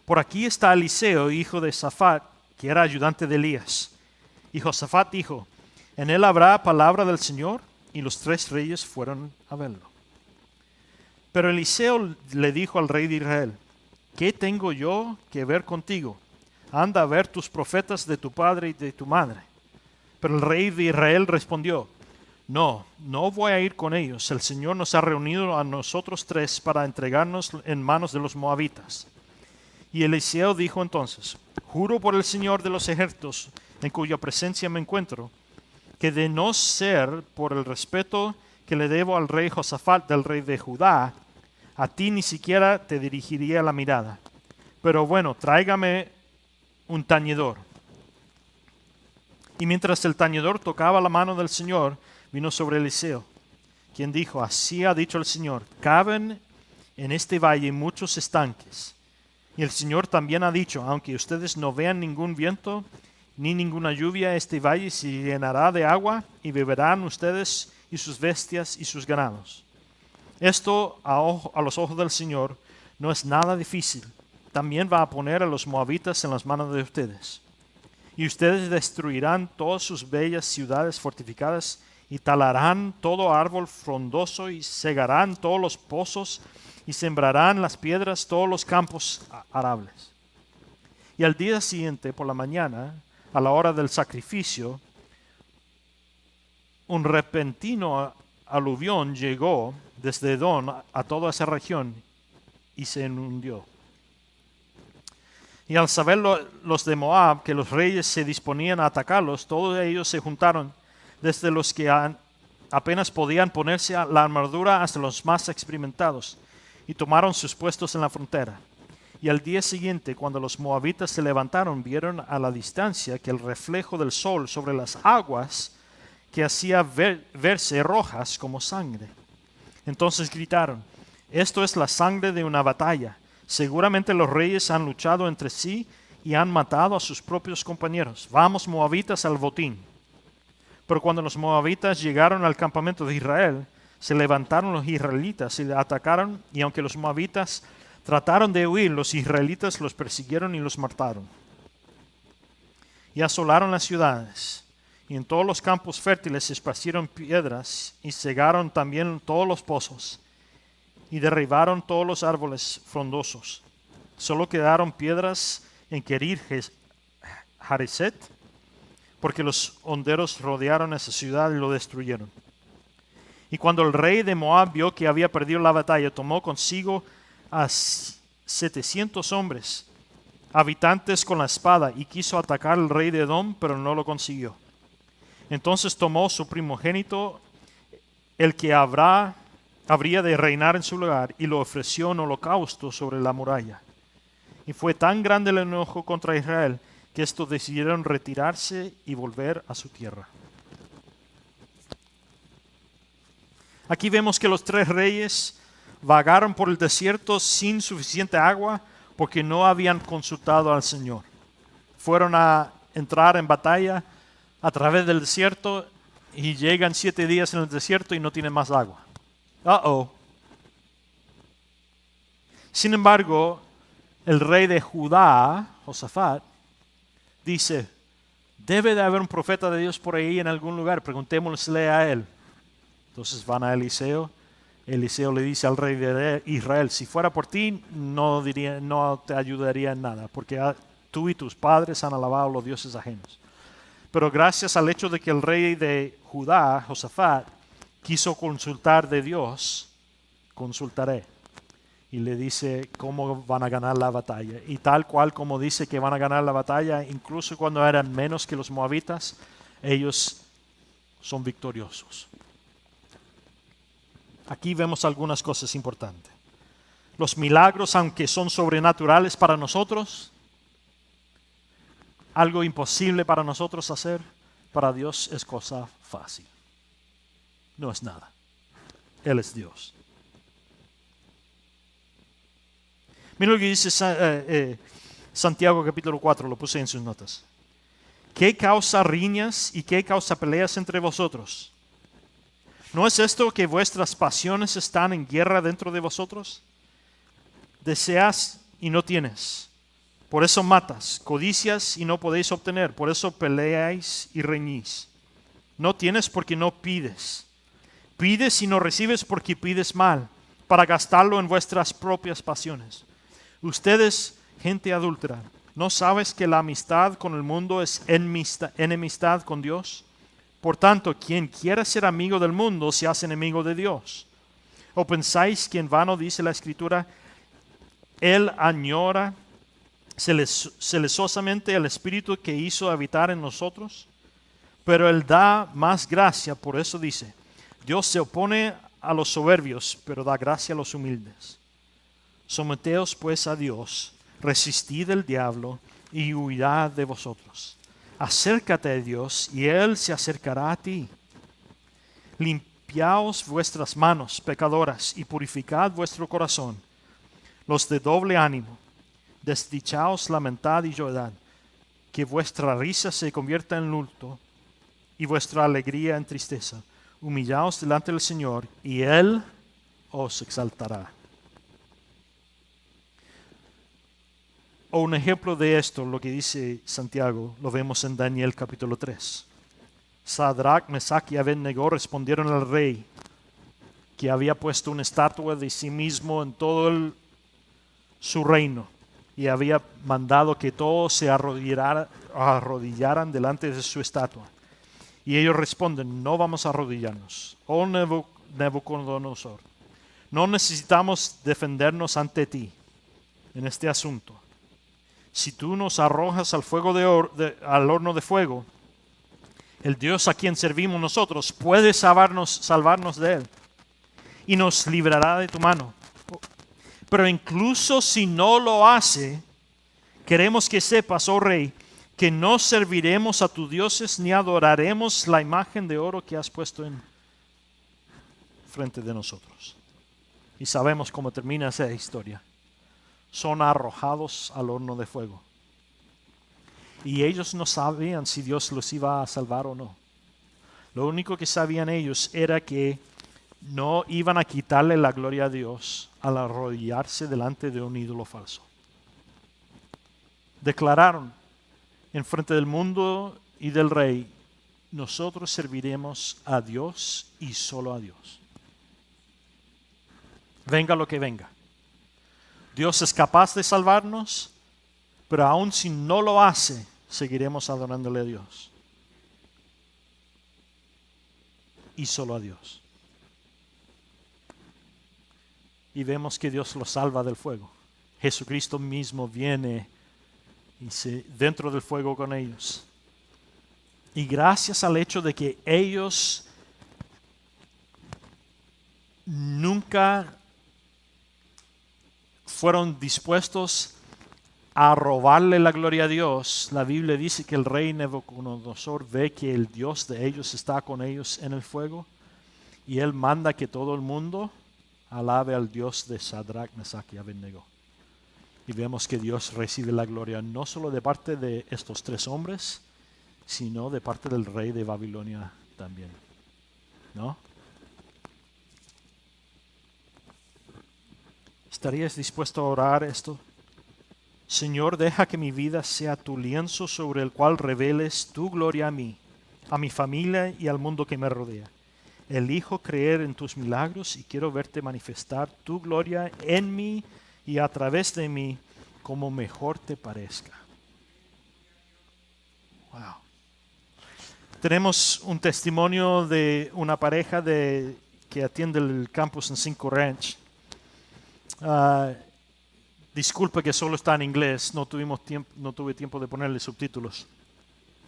Speaker 1: por aquí está Eliseo, hijo de Safat, que era ayudante de Elías. Y Josafat dijo: ¿en él habrá palabra del Señor? Y los 3 reyes fueron a verlo. Pero Eliseo le dijo al rey de Israel: ¿qué tengo yo que ver contigo? Anda a ver tus profetas de tu padre y de tu madre. Pero el rey de Israel respondió: no voy a ir con ellos. El Señor nos ha reunido a nosotros 3 para entregarnos en manos de los moabitas. Y Eliseo dijo entonces: juro por el Señor de los ejércitos, en cuya presencia me encuentro, que de no ser por el respeto que le debo al rey Josafat del rey de Judá, a ti ni siquiera te dirigiría la mirada. Pero bueno, tráigame un tañedor. Y mientras el tañedor tocaba la mano del Señor, vino sobre Eliseo, quien dijo: así ha dicho el Señor, caben en este valle muchos estanques. Y el Señor también ha dicho: aunque ustedes no vean ningún viento ni ninguna lluvia, este valle se llenará de agua y beberán ustedes y sus bestias y sus ganados. Esto a los ojos del Señor no es nada difícil. También va a poner a los moabitas en las manos de ustedes. Y ustedes destruirán todas sus bellas ciudades fortificadas y talarán todo árbol frondoso y cegarán todos los pozos y sembrarán las piedras todos los campos arables. Y al día siguiente, por la mañana, a la hora del sacrificio, un repentino aluvión llegó desde Edom a toda esa región y se inundió. Y al saber los de Moab que los reyes se disponían a atacarlos, todos ellos se juntaron, desde los que apenas podían ponerse la armadura hasta los más experimentados, y tomaron sus puestos en la frontera. Y al día siguiente, cuando los moabitas se levantaron, vieron a la distancia que el reflejo del sol sobre las aguas que hacía verse rojas como sangre. Entonces gritaron: esto es la sangre de una batalla. Seguramente los reyes han luchado entre sí y han matado a sus propios compañeros. Vamos, moabitas, al botín. Pero cuando los moabitas llegaron al campamento de Israel, se levantaron los israelitas y le atacaron, y aunque los moabitas trataron de huir, los israelitas los persiguieron y los mataron. Y asolaron las ciudades, y en todos los campos fértiles esparcieron piedras y cegaron también todos los pozos. y derribaron todos los árboles frondosos. Solo quedaron piedras en Kerir Hareset, porque los honderos rodearon esa ciudad y lo destruyeron. Y cuando el rey de Moab vio que había perdido la batalla, tomó consigo a 700 hombres, habitantes con la espada, y quiso atacar al rey de Edom, pero no lo consiguió. Entonces tomó su primogénito, el que habría de reinar en su lugar, y lo ofreció en holocausto sobre la muralla. Y fue tan grande el enojo contra Israel que estos decidieron retirarse y volver a su tierra. Aquí vemos que los 3 reyes vagaron por el desierto sin suficiente agua porque no habían consultado al Señor. Fueron a entrar en batalla a través del desierto y llegan 7 días en el desierto y no tienen más agua. Sin embargo, el rey de Judá, Josafat, dice, debe de haber un profeta de Dios por ahí en algún lugar, preguntémosle a él. Entonces van a Eliseo. Eliseo le dice al rey de Israel, si fuera por ti, no te ayudaría en nada, porque tú y tus padres han alabado a los dioses ajenos. Pero gracias al hecho de que el rey de Judá, Josafat, quiso consultar de Dios, consultaré. Y le dice cómo van a ganar la batalla. Y tal cual como dice que van a ganar la batalla, incluso cuando eran menos que los moabitas, ellos son victoriosos. Aquí vemos algunas cosas importantes. Los milagros, aunque son sobrenaturales para nosotros, algo imposible para nosotros hacer, para Dios es cosa fácil. No es nada. Él es Dios. Mira lo que dice Santiago capítulo 4, lo puse en sus notas. ¿Qué causa riñas y qué causa peleas entre vosotros? ¿No es esto que vuestras pasiones están en guerra dentro de vosotros? Deseas y no tienes, por eso matas, codicias y no podéis obtener, por eso peleáis y reñís. No tienes porque no pides. Pides y no recibes porque pides mal, para gastarlo en vuestras propias pasiones. Ustedes, gente adúltera, ¿no sabes que la amistad con el mundo es enemistad con Dios? Por tanto, quien quiera ser amigo del mundo se hace enemigo de Dios. ¿O pensáis que en vano dice la Escritura, Él añora celosamente el Espíritu que hizo habitar en nosotros? Pero Él da más gracia, por eso dice, Dios se opone a los soberbios, pero da gracia a los humildes. Someteos pues a Dios, resistid el diablo y huirá de vosotros. Acércate a Dios y Él se acercará a ti. Limpiaos vuestras manos pecadoras y purificad vuestro corazón, los de doble ánimo. Desdichaos, lamentad y llorad, que vuestra risa se convierta en luto y vuestra alegría en tristeza. Humillaos delante del Señor y Él os exaltará. O un ejemplo de esto, lo que dice Santiago, lo vemos en Daniel capítulo 3. Sadrach, Mesach y Abednego respondieron al rey que había puesto una estatua de sí mismo en todo su reino y había mandado que todos se arrodillaran delante de su estatua. Y ellos responden, no vamos a arrodillarnos. Oh Nabucodonosor, no necesitamos defendernos ante ti en este asunto. Si tú nos arrojas al al horno de fuego, el Dios a quien servimos nosotros puede salvarnos de él y nos librará de tu mano. Pero incluso si no lo hace, queremos que sepas, oh rey, que no serviremos a tus dioses ni adoraremos la imagen de oro que has puesto en frente de nosotros. Y sabemos cómo termina esa historia. Son arrojados al horno de fuego. Y ellos no sabían si Dios los iba a salvar o no. Lo único que sabían ellos era que no iban a quitarle la gloria a Dios al arrodillarse delante de un ídolo falso. Declararon en frente del mundo y del rey, nosotros serviremos a Dios y solo a Dios. venga lo que venga. Dios es capaz de salvarnos, pero aun si no lo hace, seguiremos adorándole a Dios. Y solo a Dios. Y vemos que Dios los salva del fuego. Jesucristo mismo viene y dentro del fuego con ellos. Y gracias al hecho de que ellos nunca fueron dispuestos a robarle la gloria a Dios, la Biblia dice que el rey Nabucodonosor ve que el Dios de ellos está con ellos en el fuego y él manda que todo el mundo alabe al Dios de Sadrach, Mesach y Abednego. Y vemos que Dios recibe la gloria no solo de parte de estos tres hombres, sino de parte del rey de Babilonia también. ¿No? ¿Estarías dispuesto a orar esto? Señor, deja que mi vida sea tu lienzo sobre el cual reveles tu gloria a mí, a mi familia y al mundo que me rodea. Elijo creer en tus milagros y quiero verte manifestar tu gloria en mí y a través de mí como mejor te parezca. Wow. Tenemos un testimonio de una pareja que atiende el campus en Cinco Ranch. Disculpe que solo está en inglés, no tuve tiempo de ponerle subtítulos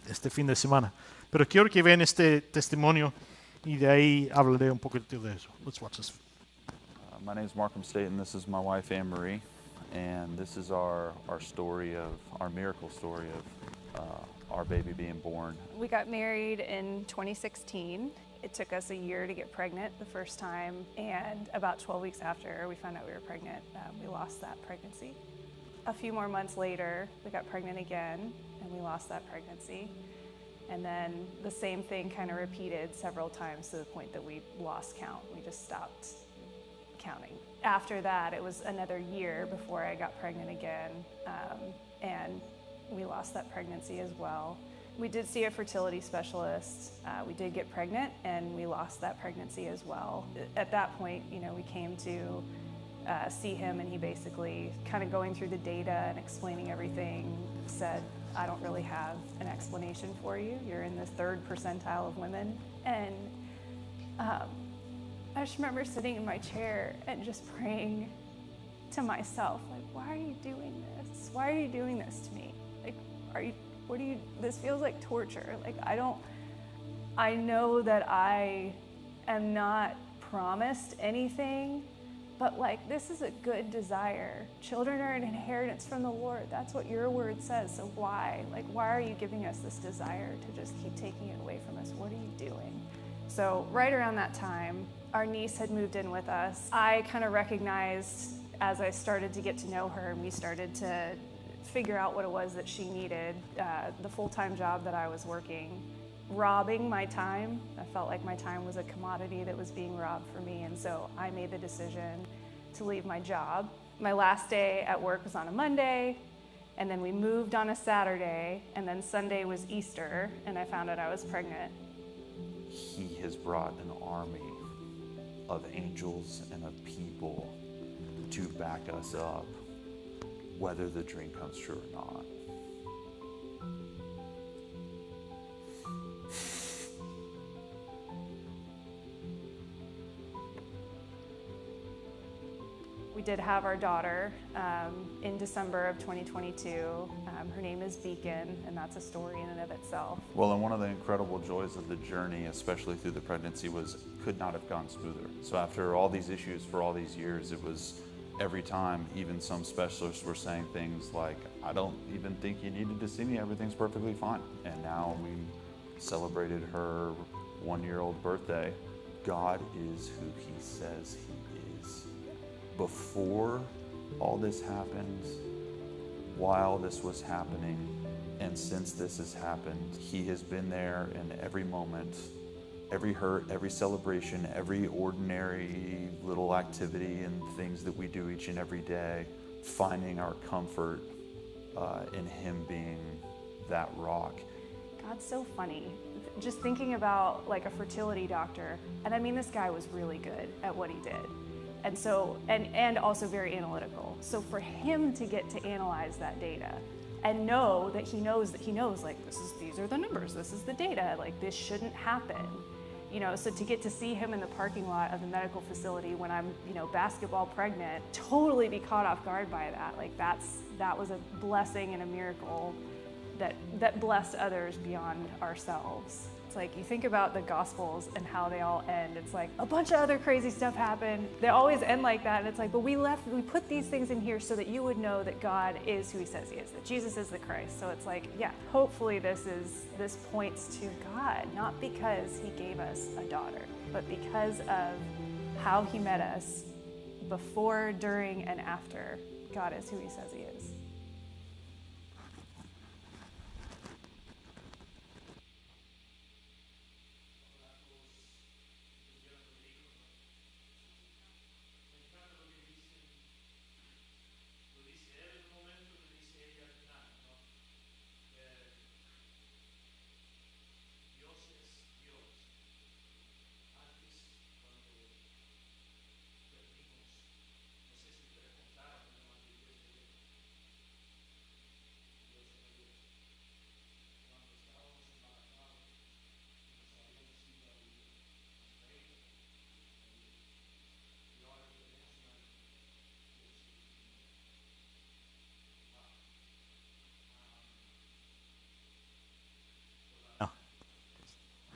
Speaker 1: este fin de semana. Pero quiero que vean este testimonio y de ahí hablaré un poquito de eso. Let's watch this.
Speaker 2: My name is Markham Staten. This is my wife Anne Marie, and this is our story of our miracle story of our baby being born.
Speaker 3: We got married in 2016. It took us a year to get pregnant the first time, and about 12 weeks after we found out we were pregnant, we lost that pregnancy. A few more months later, we got pregnant again, and we lost that pregnancy. And then the same thing kind of repeated several times to the point that we lost count. We just stopped counting. After that, it was another year before I got pregnant again, and we lost that pregnancy as well. We did see a fertility specialist. We did get pregnant, and we lost that pregnancy as well. At that point, we came to see him, and he basically, kind of going through the data and explaining everything, said, I don't really have an explanation for you. You're in the 3rd percentile of women. And I just remember sitting in my chair and just praying to myself, like, why are you doing this? Why are you doing this to me? Like, this feels like torture. Like, I know that I am not promised anything, but like, this is a good desire. Children are an inheritance from the Lord. That's what your word says. So why? Like, why are you giving us this desire to just keep taking it away from us? What are you doing? So right around that time, our niece had moved in with us. I kind of recognized as I started to get to know her and we started to figure out what it was that she needed, the full-time job that I was working, robbing my time. I felt like my time was a commodity that was being robbed from me, and so I made the decision to leave my job. My last day at work was on a Monday, and then we moved on a Saturday, and then Sunday was Easter, and I found out I was pregnant.
Speaker 2: He has brought an army of angels and of people to back us up, whether the dream comes true or not.
Speaker 3: We did have our daughter in December of 2022. Her name is Beacon, and that's a story in and of itself.
Speaker 2: Well, and one of the incredible joys of the journey, especially through the pregnancy, could not have gone smoother. So after all these issues for all these years, it was every time, even some specialists were saying things like, I don't even think you needed to see me, everything's perfectly fine. And now we celebrated her 1-year-old birthday. God is who he says he is. Before all this happened, while this was happening, and since this has happened, he has been there in every moment, every hurt, every celebration, every ordinary little activity and things that we do each and every day, finding our comfort in him being that rock.
Speaker 3: God's so funny. Just thinking about like a fertility doctor, and I mean, this guy was really good at what he did. And so, and also very analytical. So for him to get to analyze that data and know that he knows, like, these are the numbers, this is the data, like, this shouldn't happen. You know, so to get to see him in the parking lot of the medical facility when I'm, you know, basketball pregnant, totally be caught off guard by that. Like, that was a blessing and a miracle that blessed others beyond ourselves. It's like, you think about the Gospels and how they all end. It's like a bunch of other crazy stuff happened. They always end like that. And it's like, but we put these things in here so that you would know that God is who he says he is, that Jesus is the Christ. So it's like, yeah, hopefully this points to God, not because he gave us a daughter, but because of how he met us before, during, and after. God is who he says he is.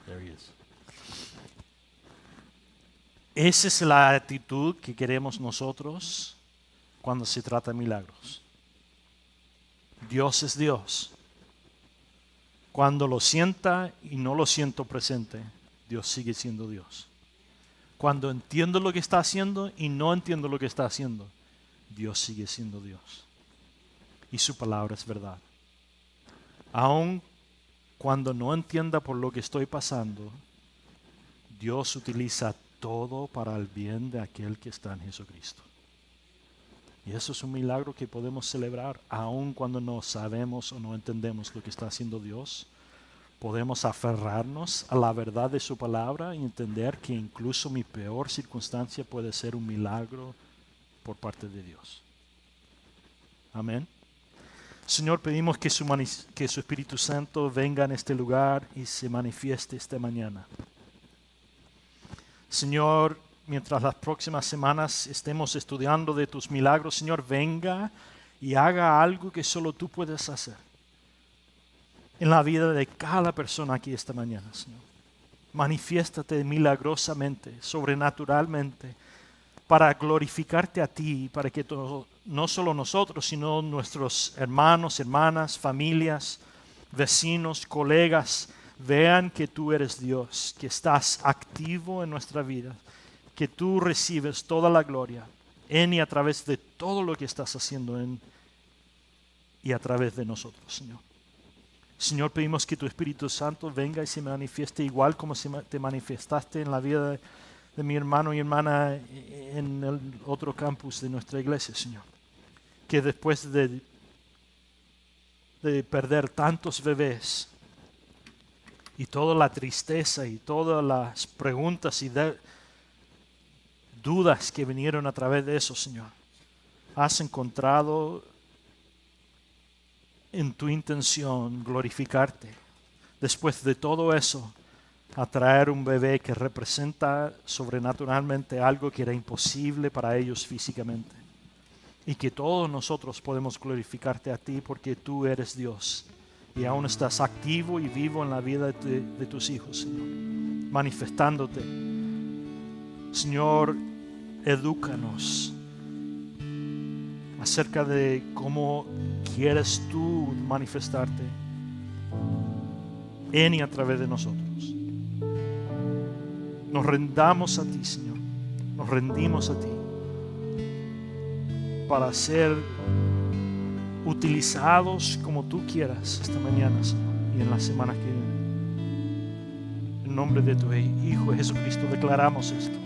Speaker 1: There he is. Esa es la actitud que queremos nosotros cuando se trata de milagros. Dios es Dios. Cuando lo sienta y no lo siento presente, Dios sigue siendo Dios. Cuando entiendo lo que está haciendo y no entiendo lo que está haciendo, Dios sigue siendo Dios. Y su palabra es verdad. Aun cuando no entienda por lo que estoy pasando, Dios utiliza todo para el bien de aquel que está en Jesucristo. Y eso es un milagro que podemos celebrar aun cuando no sabemos o no entendemos lo que está haciendo Dios. Podemos aferrarnos a la verdad de su palabra y entender que incluso mi peor circunstancia puede ser un milagro por parte de Dios. Amén. Señor, pedimos que su Espíritu Santo venga en este lugar y se manifieste esta mañana. Señor, mientras las próximas semanas estemos estudiando de tus milagros, Señor, venga y haga algo que solo tú puedes hacer en la vida de cada persona aquí esta mañana, Señor. Manifiéstate milagrosamente, sobrenaturalmente, para glorificarte a ti, para que no solo nosotros, sino nuestros hermanos, hermanas, familias, vecinos, colegas, vean que tú eres Dios, que estás activo en nuestra vida, que tú recibes toda la gloria en y a través de todo lo que estás haciendo en y a través de nosotros, Señor. Señor, pedimos que tu Espíritu Santo venga y se manifieste igual como te manifestaste en la vida de mi hermano y hermana en el otro campus de nuestra iglesia, Señor. Que después de perder tantos bebés y toda la tristeza y todas las preguntas y dudas que vinieron a través de eso, Señor, has encontrado en tu intención glorificarte. Después de todo eso, a traer un bebé que representa sobrenaturalmente algo que era imposible para ellos físicamente. Y que todos nosotros podemos glorificarte a ti porque tú eres Dios. Y aún estás activo y vivo en la vida de tus hijos, Señor. Manifestándote. Señor, edúcanos acerca de cómo quieres tú manifestarte en y a través de nosotros. Nos rendamos a ti, Señor. Nos rendimos a ti para ser utilizados como tú quieras esta mañana, Señor, y en las semanas que vienen. En nombre de tu Hijo Jesucristo declaramos esto.